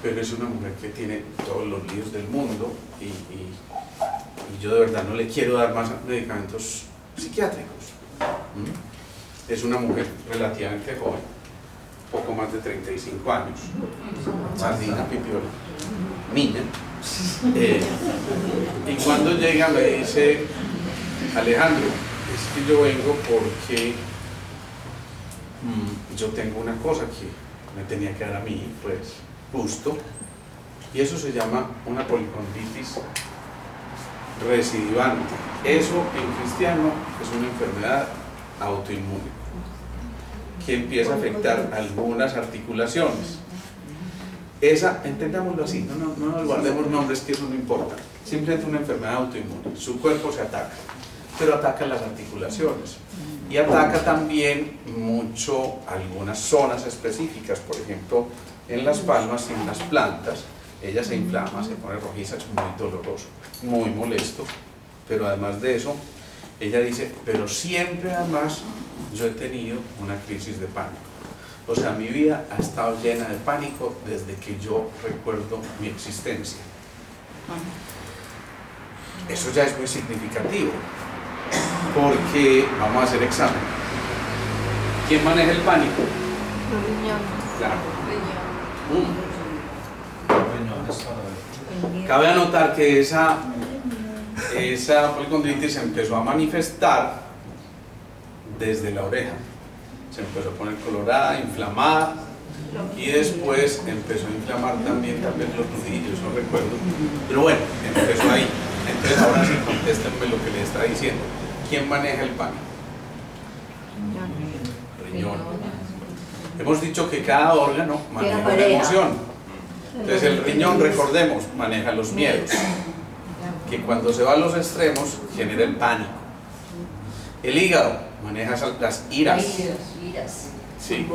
Speaker 1: pero es una mujer que tiene todos los líos del mundo y yo de verdad no le quiero dar más medicamentos psiquiátricos. Es una mujer relativamente joven, poco más de 35 años, sardina, pipiola, niña. Y cuando llega me dice, Alejandro, es que yo vengo porque yo tengo una cosa que me tenía que dar a mí, pues, justo, y eso se llama una policondritis recidivante. Eso en cristiano es una enfermedad autoinmune que empieza a afectar algunas articulaciones. Esa, entendámoslo así, no nos guardemos nombres, que eso no importa, simplemente una enfermedad autoinmune. Su cuerpo se ataca, pero ataca las articulaciones y ataca también mucho algunas zonas específicas. Por ejemplo, en las palmas y en las plantas ella se inflama, se pone rojiza, es muy doloroso, muy molesto, pero además de eso ella dice, pero siempre además yo he tenido una crisis de pánico. O sea, mi vida ha estado llena de pánico desde que yo recuerdo mi existencia. Eso ya es muy significativo, porque vamos a hacer examen. ¿Quién maneja el pánico? Claro. Cabe anotar que esa policondritis se empezó a manifestar desde la oreja. Se empezó a poner colorada, inflamada, y después empezó a inflamar también los nudillos, no recuerdo. Pero bueno, empezó ahí. Entonces ahora sí contéstenme lo que le está diciendo. ¿Quién maneja el pánico? Riñón. Hemos dicho que cada órgano maneja una emoción. Entonces el riñón, recordemos, maneja los miedos, que cuando se va a los extremos genera el pánico. El hígado maneja las iras. Sí,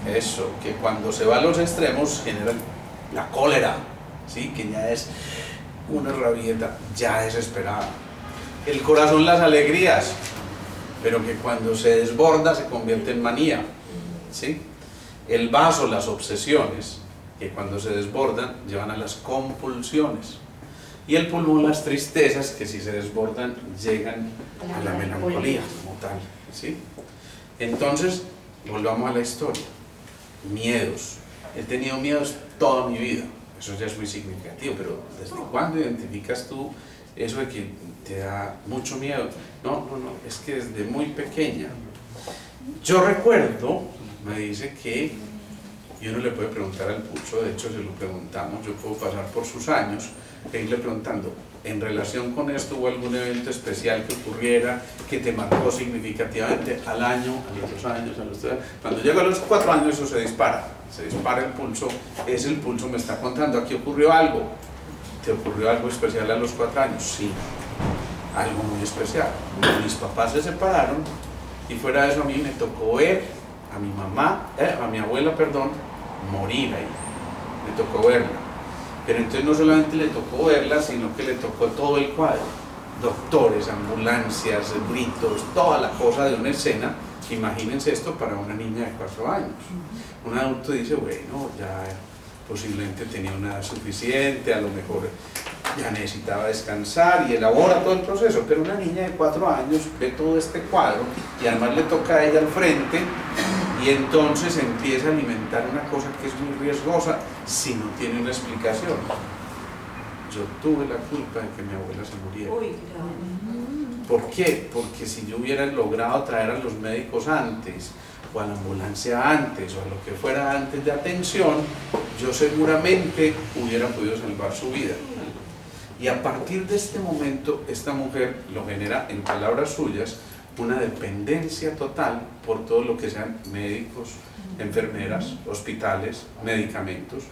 Speaker 1: eso, que cuando se va a los extremos genera la cólera, ¿sí? Que ya es una rabieta ya desesperada. El corazón, las alegrías, pero que cuando se desborda se convierte en manía, ¿sí? El vaso, las obsesiones, que cuando se desbordan llevan a las compulsiones. Y el pulmón, las tristezas, que si se desbordan llegan a la melancolía como tal, ¿sí? Entonces, volvamos a la historia. Miedos. He tenido miedos toda mi vida. Eso ya es muy significativo, pero ¿desde cuándo identificas tú eso de que te da mucho miedo? No, es que desde muy pequeña. Yo recuerdo, me dice que, y uno le puede preguntar al Pucho, de hecho se lo preguntamos, yo puedo pasar por sus años, e irle preguntando, en relación con esto, ¿hubo algún evento especial que ocurriera, que te marcó significativamente al año, a los 2 años, a los 3 años? Cuando llega a los 4 años eso se dispara el pulso, es el pulso me está contando, aquí ocurrió algo. ¿Te ocurrió algo especial a los 4 años? Sí, algo muy especial. Mis papás se separaron y fuera de eso a mí me tocó ver a mi abuela, morir ahí. Me tocó verla. Pero entonces no solamente le tocó verla, sino que le tocó todo el cuadro. Doctores, ambulancias, gritos, toda la cosa de una escena. Imagínense esto para una niña de 4 años. Un adulto dice, bueno, ya posiblemente tenía una edad suficiente, a lo mejor ya necesitaba descansar y elabora todo el proceso, pero una niña de 4 años ve todo este cuadro y además le toca a ella al frente y entonces empieza a alimentar una cosa que es muy riesgosa si no tiene una explicación. Yo tuve la culpa de que mi abuela se muriera. ¿Por qué? Porque si yo hubiera logrado traer a los médicos antes, o a la ambulancia antes, o a lo que fuera antes de atención, yo seguramente hubiera podido salvar su vida. Y a partir de este momento, esta mujer lo genera, en palabras suyas, una dependencia total por todo lo que sean médicos, enfermeras, hospitales, medicamentos.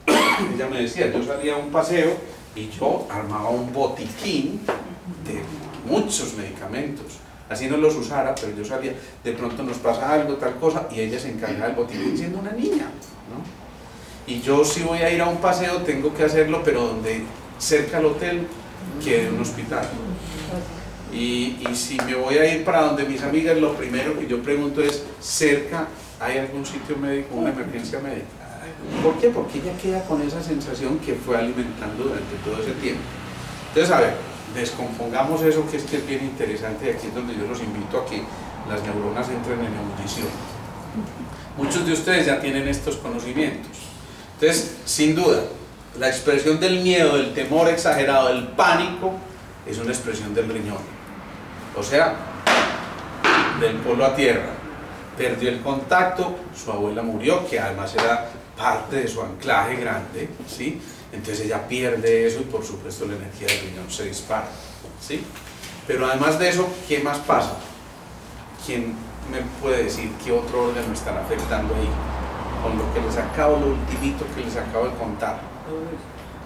Speaker 1: Ella me decía, yo salía a un paseo y yo armaba un botiquín de muchos medicamentos. Así no los usara, pero yo salía, de pronto nos pasa algo, tal cosa, y ella se encargaba del botiquín siendo una niña, ¿no? Y yo si voy a ir a un paseo tengo que hacerlo, pero donde cerca al hotel que de un hospital. Y si me voy a ir para donde mis amigas, lo primero que yo pregunto es, ¿cerca hay algún sitio médico, una emergencia médica? ¿Por qué? Porque ella queda con esa sensación que fue alimentando durante todo ese tiempo. Entonces, a ver, descompongamos eso, que es bien interesante, y aquí es donde yo los invito a que las neuronas entren en ebullición. Muchos de ustedes ya tienen estos conocimientos. Entonces, sin duda, la expresión del miedo, del temor exagerado, del pánico, es una expresión del riñón. O sea, del polo a tierra. Perdió el contacto, su abuela murió, que además era parte de su anclaje grande, ¿sí? Entonces ella pierde eso y por supuesto la energía del riñón se dispara, ¿sí? Pero además de eso, ¿qué más pasa? ¿Quién me puede decir qué otro órgano están afectando ahí? Con lo que les acabo, lo ultimito que les acabo de contar.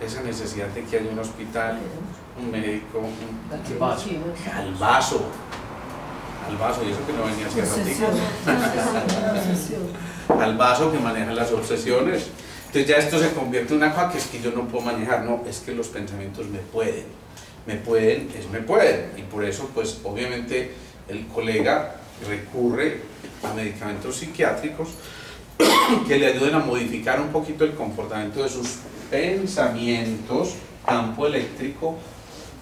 Speaker 1: Esa necesidad de que haya un hospital, un médico, al vaso, y eso que no venía hace ratito. Al vaso que maneja las obsesiones. Entonces ya esto se convierte en una cosa que es que yo no puedo manejar, no, es que los pensamientos me pueden, y por eso pues obviamente el colega recurre a medicamentos psiquiátricos que le ayuden a modificar un poquito el comportamiento de sus pensamientos, campo eléctrico,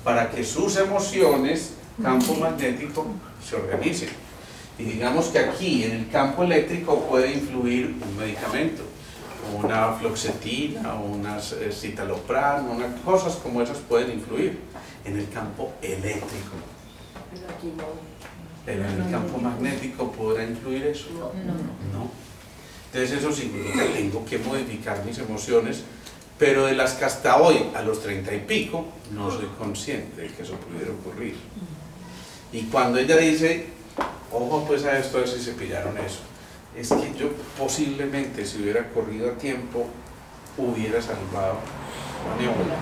Speaker 1: para que sus emociones, campo magnético, se organicen. Y digamos que aquí en el campo eléctrico puede influir un medicamento, una fluoxetina, unas citalopram, unas cosas como esas pueden influir en el campo eléctrico. Pero en el campo magnético podrá influir eso. No. Entonces eso significa que tengo que modificar mis emociones, pero de las que hasta hoy, a los 30 y pico, no soy consciente de que eso pudiera ocurrir. Y cuando ella dice, ojo pues a esto, a ver si se pillaron eso, es que yo posiblemente, si hubiera corrido a tiempo, hubiera salvado a mi abuela.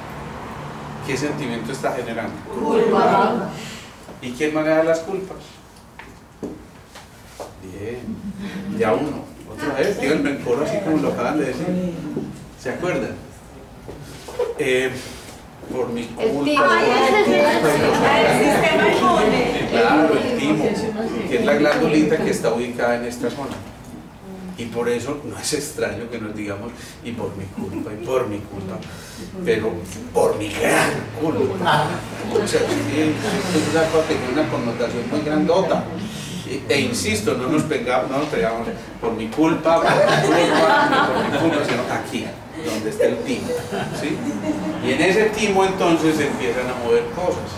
Speaker 1: ¿Qué sentimiento está generando?
Speaker 2: Culpa.
Speaker 1: ¿Y quién maneja las culpas? Bien, ya uno. Otra vez, díganme el coro así como lo acaban de decir. ¿Se acuerdan? Por mi culpa.
Speaker 2: El sistema inmune.
Speaker 1: Claro, el timo, que es la glandulita que está ubicada en esta zona. Y por eso no es extraño que nos digamos, y por mi culpa, pero por mi gran culpa. O sea, es una cosa que tiene una connotación muy grandota. E insisto, no nos pegamos por mi culpa, sino aquí, donde está el timo, ¿sí? Y en ese timo entonces se empiezan a mover cosas.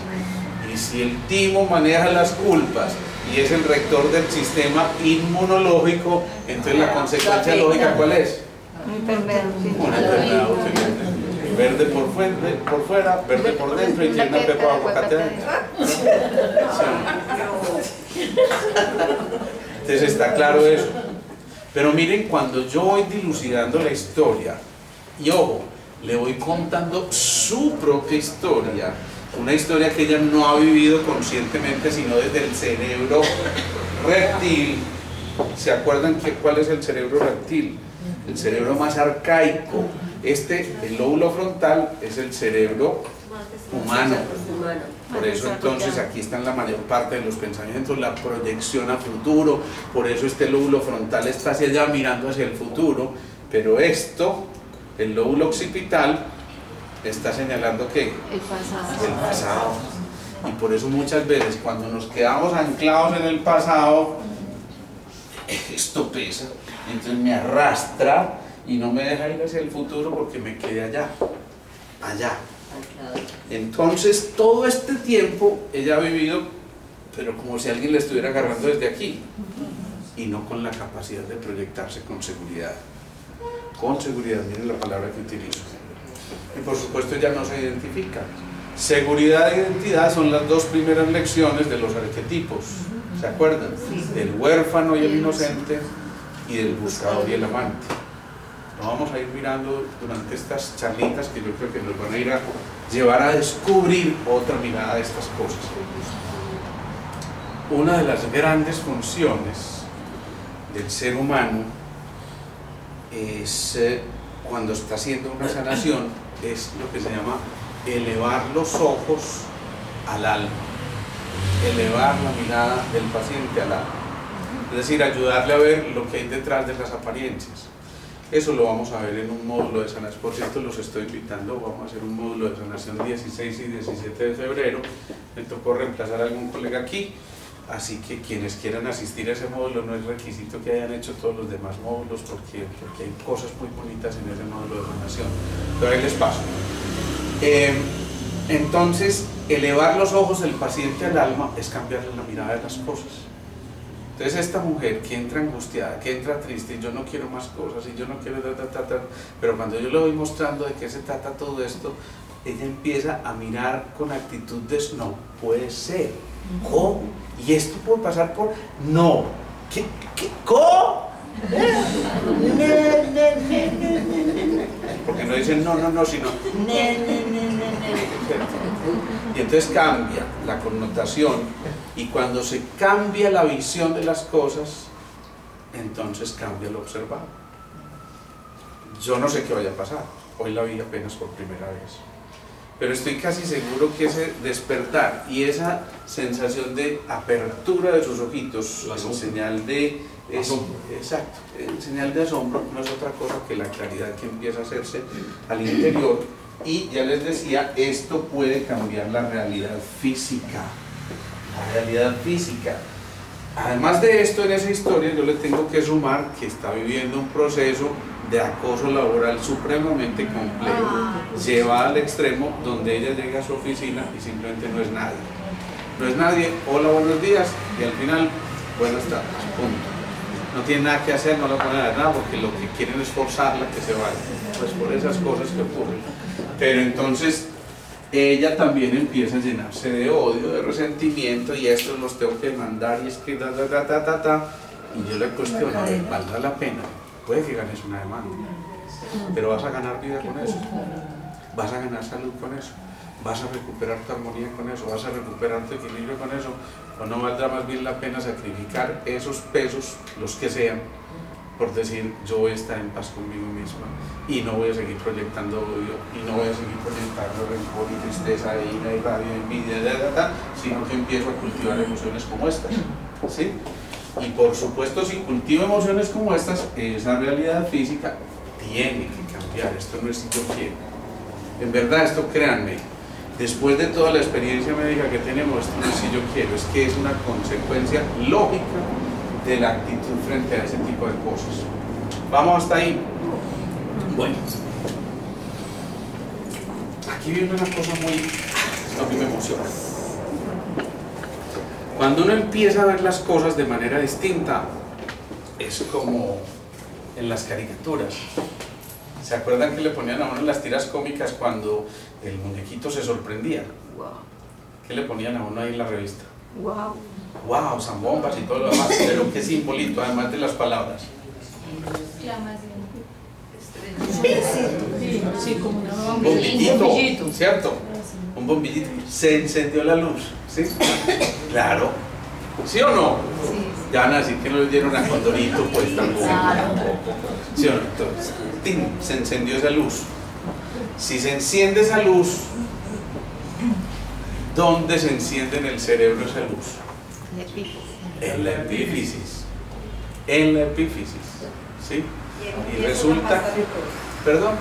Speaker 1: Y si el timo maneja las culpas y es el rector del sistema inmunológico, entonces la consecuencia lógica, ¿cuál es? Una enfermedad autoinmune. Verde por fuera, verde por dentro y tiene una pepa de aguacate adentro. Entonces está claro eso. Pero miren, cuando yo voy dilucidando la historia, y ojo, le voy contando su propia historia, una historia que ella no ha vivido conscientemente, sino desde el cerebro reptil. ¿Se acuerdan cuál es el cerebro reptil? El cerebro más arcaico. El lóbulo frontal es el cerebro humano. Por eso entonces aquí están la mayor parte de los pensamientos, la proyección a futuro. Por eso este lóbulo frontal está hacia allá mirando hacia el futuro. Pero esto, el lóbulo occipital, está señalando ¿qué?
Speaker 2: El pasado.
Speaker 1: El pasado. Y por eso muchas veces cuando nos quedamos anclados en el pasado, esto pesa, entonces me arrastra y no me deja ir hacia el futuro porque me quedé allá. Entonces todo este tiempo ella ha vivido pero como si alguien le estuviera agarrando desde aquí, y no con la capacidad de proyectarse con seguridad. Con seguridad, miren la palabra que utilizo. Y por supuesto ya no se identifica. Seguridad e identidad son las dos primeras lecciones de los arquetipos, ¿se acuerdan? Del huérfano y el inocente y del buscador y el amante. Lo vamos a ir mirando durante estas charlitas que yo creo que nos van a ir a llevar a descubrir otra mirada de estas cosas. Una de las grandes funciones del ser humano es, cuando está haciendo una sanación, es lo que se llama elevar los ojos al alma, elevar la mirada del paciente al alma, es decir, ayudarle a ver lo que hay detrás de las apariencias. Eso lo vamos a ver en un módulo de sanación. Por cierto, los estoy invitando, vamos a hacer un módulo de sanación 16 y 17 de febrero. Me tocó reemplazar a algún colega aquí, así que quienes quieran asistir a ese módulo no es requisito que hayan hecho todos los demás módulos, porque hay cosas muy bonitas en ese módulo de sanación. Pero ahí les paso. Entonces, elevar los ojos del paciente al alma es cambiarle la mirada de las cosas. Entonces esta mujer que entra angustiada, que entra triste, y yo no quiero más cosas, y yo no quiero pero cuando yo le voy mostrando de qué se trata todo esto, ella empieza a mirar con actitud de no puede ser, ¿cómo? ¿Y esto puede pasar por? No, ¿qué? ¿Cómo? Porque no dicen no, sino y entonces cambia la connotación, y cuando se cambia la visión de las cosas, entonces cambia lo observado. Yo no sé qué vaya a pasar, hoy la vi apenas por primera vez, pero estoy casi seguro que ese despertar y esa sensación de apertura de sus ojitos en señal de exacto, en señal de asombro, no es otra cosa que la claridad que empieza a hacerse al interior. Y ya les decía, esto puede cambiar la realidad física. La realidad física. Además de esto, en esa historia yo le tengo que sumar que está viviendo un proceso de acoso laboral supremamente complejo, llevado al extremo donde ella llega a su oficina y simplemente no es nadie. No es nadie, hola, buenos días, y al final, buenas tardes, punto. No tiene nada que hacer, no la ponen a nada, porque lo que quieren es forzarla que se vaya, pues por esas cosas que ocurren. Pero entonces ella también empieza a llenarse de odio, de resentimiento, y esto los tengo que mandar, y es que y yo le cuestiono, ¿valdrá la pena? Puede que ganes una demanda, pero vas a ganar vida con eso, vas a ganar salud con eso, vas a recuperar tu armonía con eso, vas a recuperar tu equilibrio con eso, o no valdrá más bien la pena sacrificar esos pesos, los que sean, por decir, yo voy a estar en paz conmigo misma y no voy a seguir proyectando odio, y no voy a seguir proyectando rencor y tristeza, ira y rabia, envidia, sino que empiezo a cultivar emociones como estas, ¿sí? Y por supuesto, si cultivo emociones como estas, esa realidad física tiene que cambiar. Esto no es si yo quiero. En verdad, esto créanme, después de toda la experiencia médica que tenemos, esto no es si yo quiero, es que es una consecuencia lógica de la actitud frente a ese tipo de cosas. ¿Vamos hasta ahí? Bueno, aquí viene una cosa muy... esto a mí me emociona. Cuando uno empieza a ver las cosas de manera distinta, es como en las caricaturas. ¿Se acuerdan que le ponían a uno en las tiras cómicas cuando el muñequito se sorprendía? ¿Qué le ponían a uno ahí en la revista? ¡Wow! Zambombas y todo lo demás, pero qué simbolito, además de las palabras.
Speaker 2: Sí, como
Speaker 1: un bombillito, ¿cierto? Un bombillito. Se encendió la luz, ¿sí? Claro. ¿Sí o no?
Speaker 3: Sí.
Speaker 1: Ya van a decir que no le dieron a Condorito, pues tampoco. ¿Sí o no? Entonces, ¡tim! Se encendió esa luz. Si se enciende esa luz, ¿dónde se enciende en el cerebro esa luz? En la epífisis. En la epífisis. ¿Sí? Y resulta que... ¿Perdón?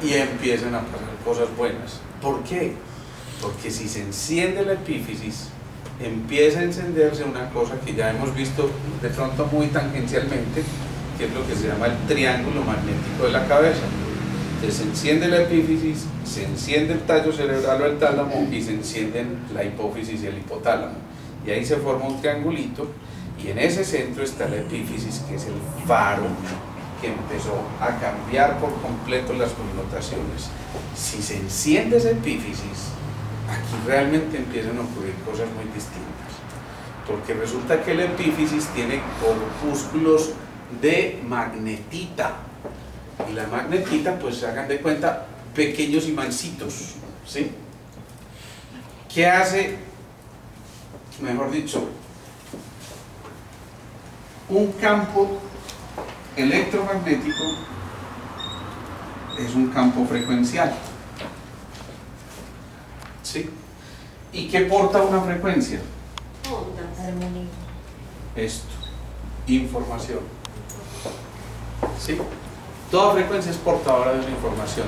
Speaker 1: Y empiezan a pasar cosas buenas. ¿Por qué? Porque si se enciende la epífisis, empieza a encenderse una cosa que ya hemos visto de pronto muy tangencialmente, que es lo que se llama el triángulo magnético de la cabeza. Entonces se enciende la epífisis, se enciende el tallo cerebral o el tálamo y se encienden la hipófisis y el hipotálamo. Y ahí se forma un triangulito y en ese centro está la epífisis, que es el faro que empezó a cambiar por completo las connotaciones. Si se enciende esa epífisis, aquí realmente empiezan a ocurrir cosas muy distintas, porque resulta que la epífisis tiene corpúsculos de magnetita, y la magnetita, pues se hagan de cuenta, pequeños imancitos, ¿sí? ¿Qué hace? Mejor dicho, un campo electromagnético es un campo frecuencial, ¿sí? ¿Y qué porta una frecuencia?
Speaker 3: Armonía.
Speaker 1: Esto, información, ¿sí? Toda frecuencia es portadora de una información.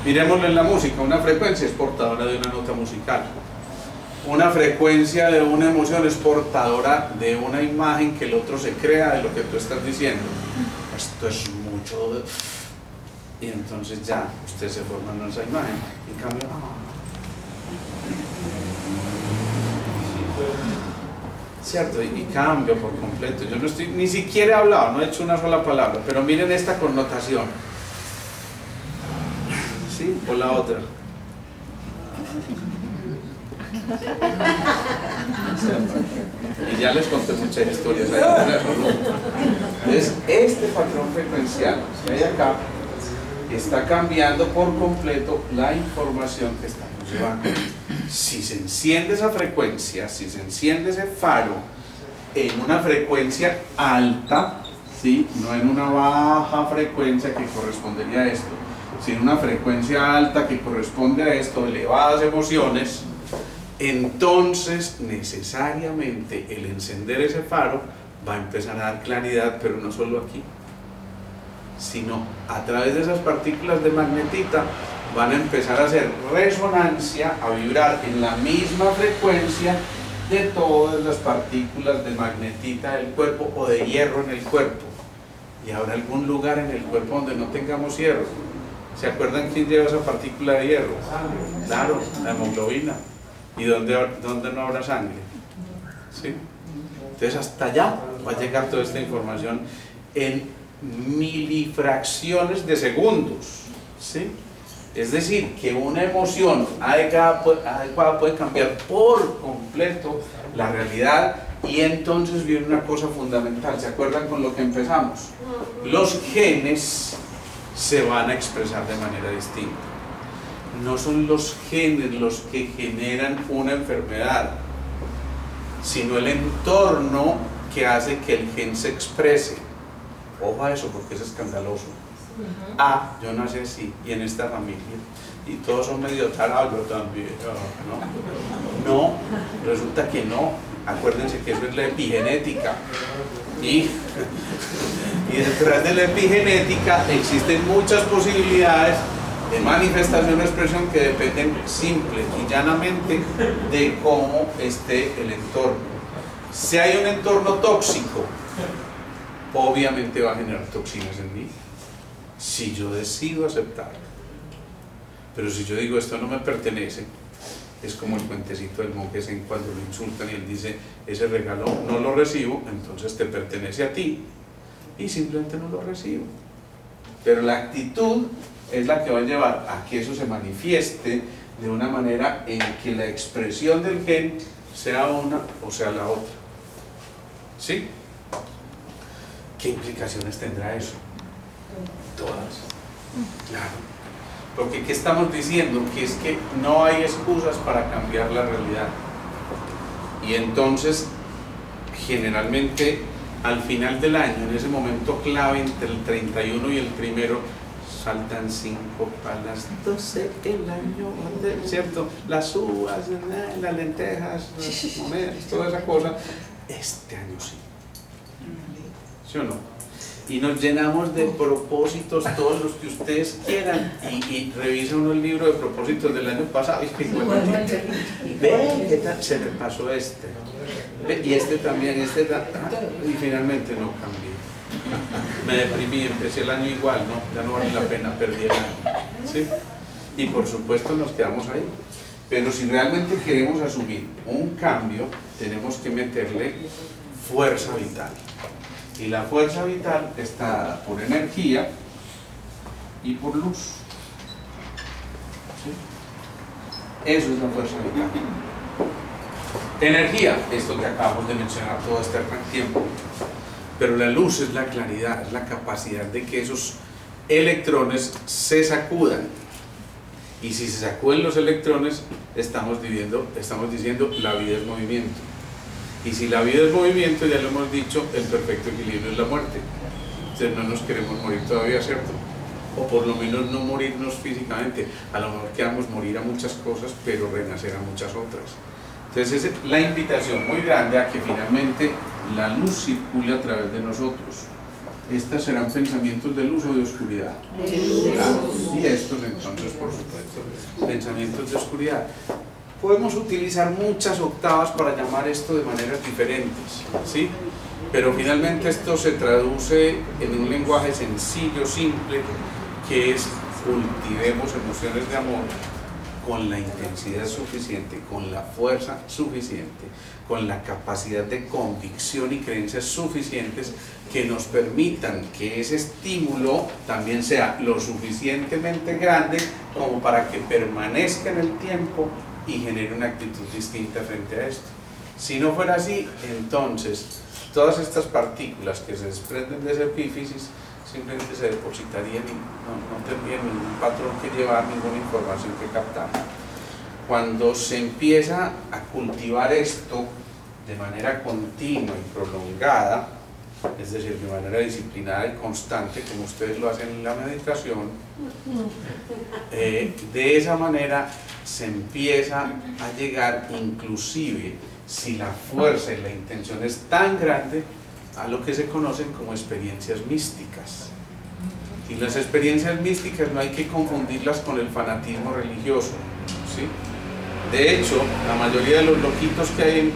Speaker 1: Miremoslo en la música, una frecuencia es portadora de una nota musical. Una frecuencia de una emoción es portadora de una imagen que el otro se crea de lo que tú estás diciendo. Esto es mucho y entonces ya usted se forma en esa imagen. En cambio, cierto, y cambia por completo. Yo no estoy, ni siquiera he hablado, no he hecho una sola palabra, pero miren esta connotación, ¿sí? O la otra. Y ya les conté muchas historias ahí. Entonces, este patrón frecuencial que hay acá está cambiando por completo la información que estamos llevando. Si se enciende esa frecuencia, si se enciende ese faro en una frecuencia alta, ¿sí? No en una baja frecuencia que correspondería a esto, sino una frecuencia alta que corresponde a esto, elevadas emociones, entonces necesariamente el encender ese faro va a empezar a dar claridad, pero no solo aquí, sino a través de esas partículas de magnetita van a empezar a hacer resonancia, a vibrar en la misma frecuencia de todas las partículas de magnetita del cuerpo o de hierro en el cuerpo. Y habrá algún lugar en el cuerpo donde no tengamos hierro. ¿Se acuerdan quién lleva esa partícula de hierro? Claro, la hemoglobina. ¿Y dónde no habrá sangre? ¿Sí? Entonces hasta allá va a llegar toda esta información en milifracciones de segundos, ¿sí? Es decir, que una emoción adecuada puede cambiar por completo la realidad. Y entonces viene una cosa fundamental. ¿Se acuerdan con lo que empezamos? Los genes se van a expresar de manera distinta. No son los genes los que generan una enfermedad, sino el entorno que hace que el gen se exprese. Ojo a eso, porque es escandaloso. Yo nací así, y en esta familia, y todos son medio tarados, yo también. No, resulta que no. Acuérdense que eso es la epigenética. Y detrás de la epigenética existen muchas posibilidades de manifestación o expresión que dependen simple y llanamente de cómo esté el entorno. Si hay un entorno tóxico, obviamente va a generar toxinas en mí, si yo decido aceptarlo. Pero si yo digo esto no me pertenece, es como el cuentecito del monje Zen cuando lo insultan y él dice, ese regalo no lo recibo, entonces te pertenece a ti, y simplemente no lo recibo. Pero la actitud es la que va a llevar a que eso se manifieste de una manera en que la expresión del gen sea una o sea la otra. ¿Sí? ¿Qué implicaciones tendrá eso? Todas. Claro. Porque ¿qué estamos diciendo? Que es que no hay excusas para cambiar la realidad. Y entonces, generalmente, al final del año, en ese momento clave entre el 31 y el 1, faltan 5 para las 12 el año, ¿cierto? Las uvas, las lentejas, las monedas, toda esa cosa. Este año sí. ¿Sí o no? Y nos llenamos de propósitos, todos los que ustedes quieran, y revisa uno el libro de propósitos del año pasado y ve, ¿qué tal? Se me pasó este, ve, y este también, y finalmente no cambié. Me deprimí, empecé el año igual, ¿no? Ya no vale la pena, perdí el año, ¿sí? Y por supuesto nos quedamos ahí. Pero si realmente queremos asumir un cambio, tenemos que meterle fuerza vital. Y la fuerza vital está dada por energía y por luz. ¿Sí? Eso es la fuerza vital. Energía, esto que acabamos de mencionar todo este tiempo. Pero la luz es la claridad, es la capacidad de que esos electrones se sacudan. Y si se sacuden los electrones, estamos diciendo la vida es movimiento. Y si la vida es movimiento, ya lo hemos dicho, el perfecto equilibrio es la muerte. Entonces no nos queremos morir todavía, ¿cierto? O por lo menos no morirnos físicamente. A lo mejor queramos morir a muchas cosas, pero renacer a muchas otras. Entonces es la invitación muy grande a que finalmente la luz circule a través de nosotros. Estas serán pensamientos de luz o de oscuridad. Y estos entonces, por supuesto, pensamientos de oscuridad. Podemos utilizar muchas octavas para llamar esto de maneras diferentes, ¿sí? Pero finalmente esto se traduce en un lenguaje sencillo, simple, que es cultivemos emociones de amor con la intensidad suficiente, con la fuerza suficiente, con la capacidad de convicción y creencias suficientes que nos permitan que ese estímulo también sea lo suficientemente grande como para que permanezca en el tiempo y genere una actitud distinta frente a esto. Si no fuera así, entonces todas estas partículas que se desprenden de esa epífisis simplemente se depositarían y no tendrían ningún patrón que llevar, ninguna información que captar. Cuando se empieza a cultivar esto de manera continua y prolongada, es decir, de manera disciplinada y constante, como ustedes lo hacen en la meditación, de esa manera se empieza a llegar, inclusive si la fuerza y la intención es tan grande, a lo que se conocen como experiencias místicas. Y las experiencias místicas no hay que confundirlas con el fanatismo religioso, ¿sí? De hecho, la mayoría de los loquitos que hay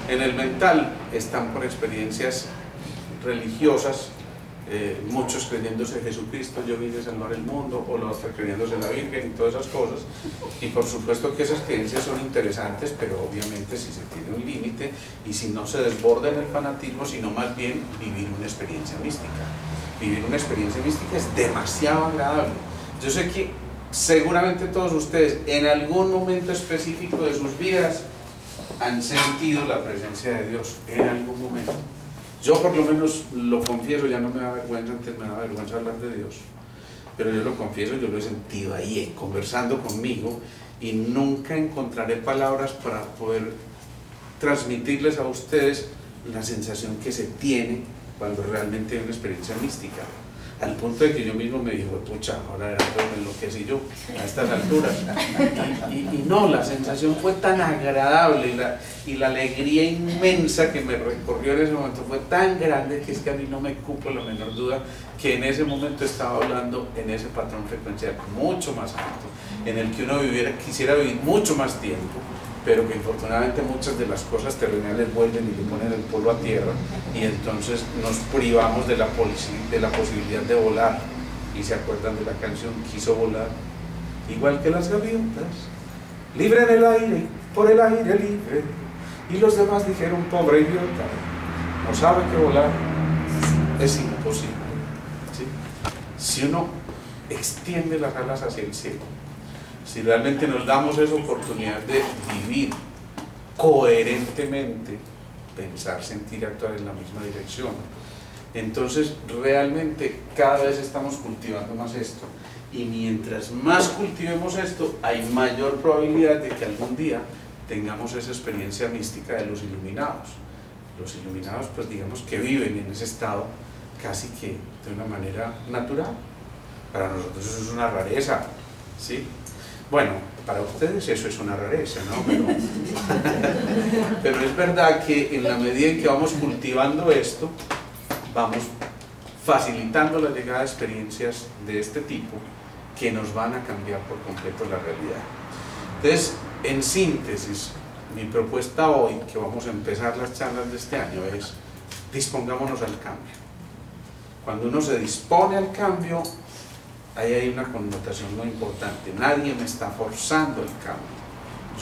Speaker 1: en el mental están por experiencias religiosas, muchos creyéndose en Jesucristo, yo vine a salvar el mundo, o los otros creyéndose en la Virgen y todas esas cosas. Y por supuesto que esas creencias son interesantes, pero obviamente si se tiene un límite y si no se desborda en el fanatismo, sino más bien vivir una experiencia mística. Vivir una experiencia mística es demasiado agradable. Yo sé que seguramente todos ustedes en algún momento específico de sus vidas han sentido la presencia de Dios, en algún momento. Yo por lo menos lo confieso, ya no me da vergüenza, antes me da vergüenza hablar de Dios, pero yo lo confieso, yo lo he sentido ahí, conversando conmigo, y nunca encontraré palabras para poder transmitirles a ustedes la sensación que se tiene cuando realmente hay una experiencia mística, al punto de que yo mismo me digo, pucha, ahora me enloquecí yo a estas alturas. Y no, la sensación fue tan agradable y la alegría inmensa que me recorrió en ese momento fue tan grande que es que a mí no me cupo la menor duda que en ese momento estaba hablando en ese patrón frecuencial mucho más alto, en el que uno quisiera vivir mucho más tiempo, pero que infortunadamente muchas de las cosas terrenales vuelven y le ponen el polvo a tierra, y entonces nos privamos de la posibilidad de volar. Y se acuerdan de la canción Quiso volar, igual que las gaviotas, libre en el aire, por el aire libre, y los demás dijeron, pobre idiota, no sabe que volar es imposible, ¿sí? Si uno extiende las alas hacia el cielo, si realmente nos damos esa oportunidad de vivir coherentemente, pensar, sentir, actuar en la misma dirección, entonces realmente cada vez estamos cultivando más esto, y mientras más cultivemos esto, hay mayor probabilidad de que algún día tengamos esa experiencia mística de los iluminados. Los iluminados, pues digamos que viven en ese estado casi que de una manera natural. Para nosotros eso es una rareza, ¿sí? Bueno, para ustedes eso es una rareza, ¿no? Pero es verdad que en la medida en que vamos cultivando esto, vamos facilitando la llegada de experiencias de este tipo que nos van a cambiar por completo la realidad. Entonces, en síntesis, mi propuesta hoy, que vamos a empezar las charlas de este año, es dispongámonos al cambio. Cuando uno se dispone al cambio, ahí hay una connotación muy importante. Nadie me está forzando el cambio.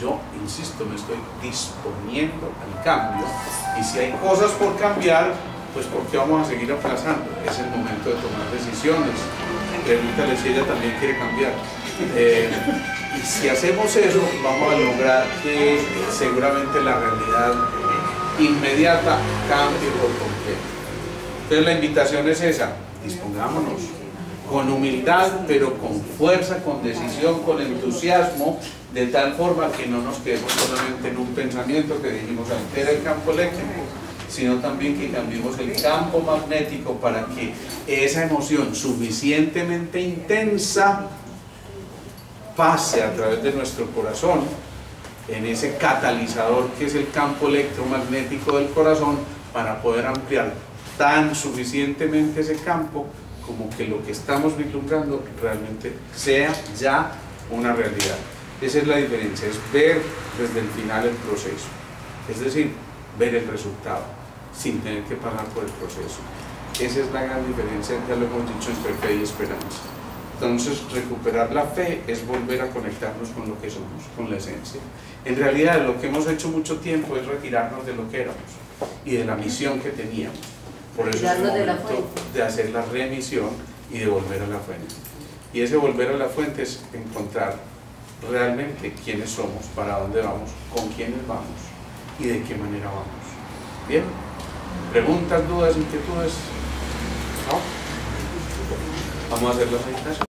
Speaker 1: Yo, insisto, me estoy disponiendo al cambio, y si hay cosas por cambiar, pues ¿por qué vamos a seguir aplazando? Es el momento de tomar decisiones. Pregúntale si ella también quiere cambiar. Y si hacemos eso, vamos a lograr que seguramente la realidad inmediata cambie por completo. Entonces la invitación es esa: dispongámonos con humildad, pero con fuerza, con decisión, con entusiasmo, de tal forma que no nos quedemos solamente en un pensamiento que dijimos altera el campo eléctrico, sino también que cambiemos el campo magnético para que esa emoción suficientemente intensa pase a través de nuestro corazón, en ese catalizador que es el campo electromagnético del corazón, para poder ampliar tan suficientemente ese campo como que lo que estamos vislumbrando realmente sea ya una realidad. Esa es la diferencia, es ver desde el final el proceso, es decir, ver el resultado sin tener que pasar por el proceso. Esa es la gran diferencia, ya lo hemos dicho, entre fe y esperanza. Entonces, recuperar la fe es volver a conectarnos con lo que somos, con la esencia. En realidad, lo que hemos hecho mucho tiempo es retirarnos de lo que éramos y de la misión que teníamos. Por eso es el momento de hacer la remisión y de volver a la fuente. Y ese volver a la fuente es encontrar realmente quiénes somos, para dónde vamos, con quiénes vamos y de qué manera vamos. ¿Bien? ¿Preguntas, dudas, inquietudes? ¿No? Vamos a hacer la meditación.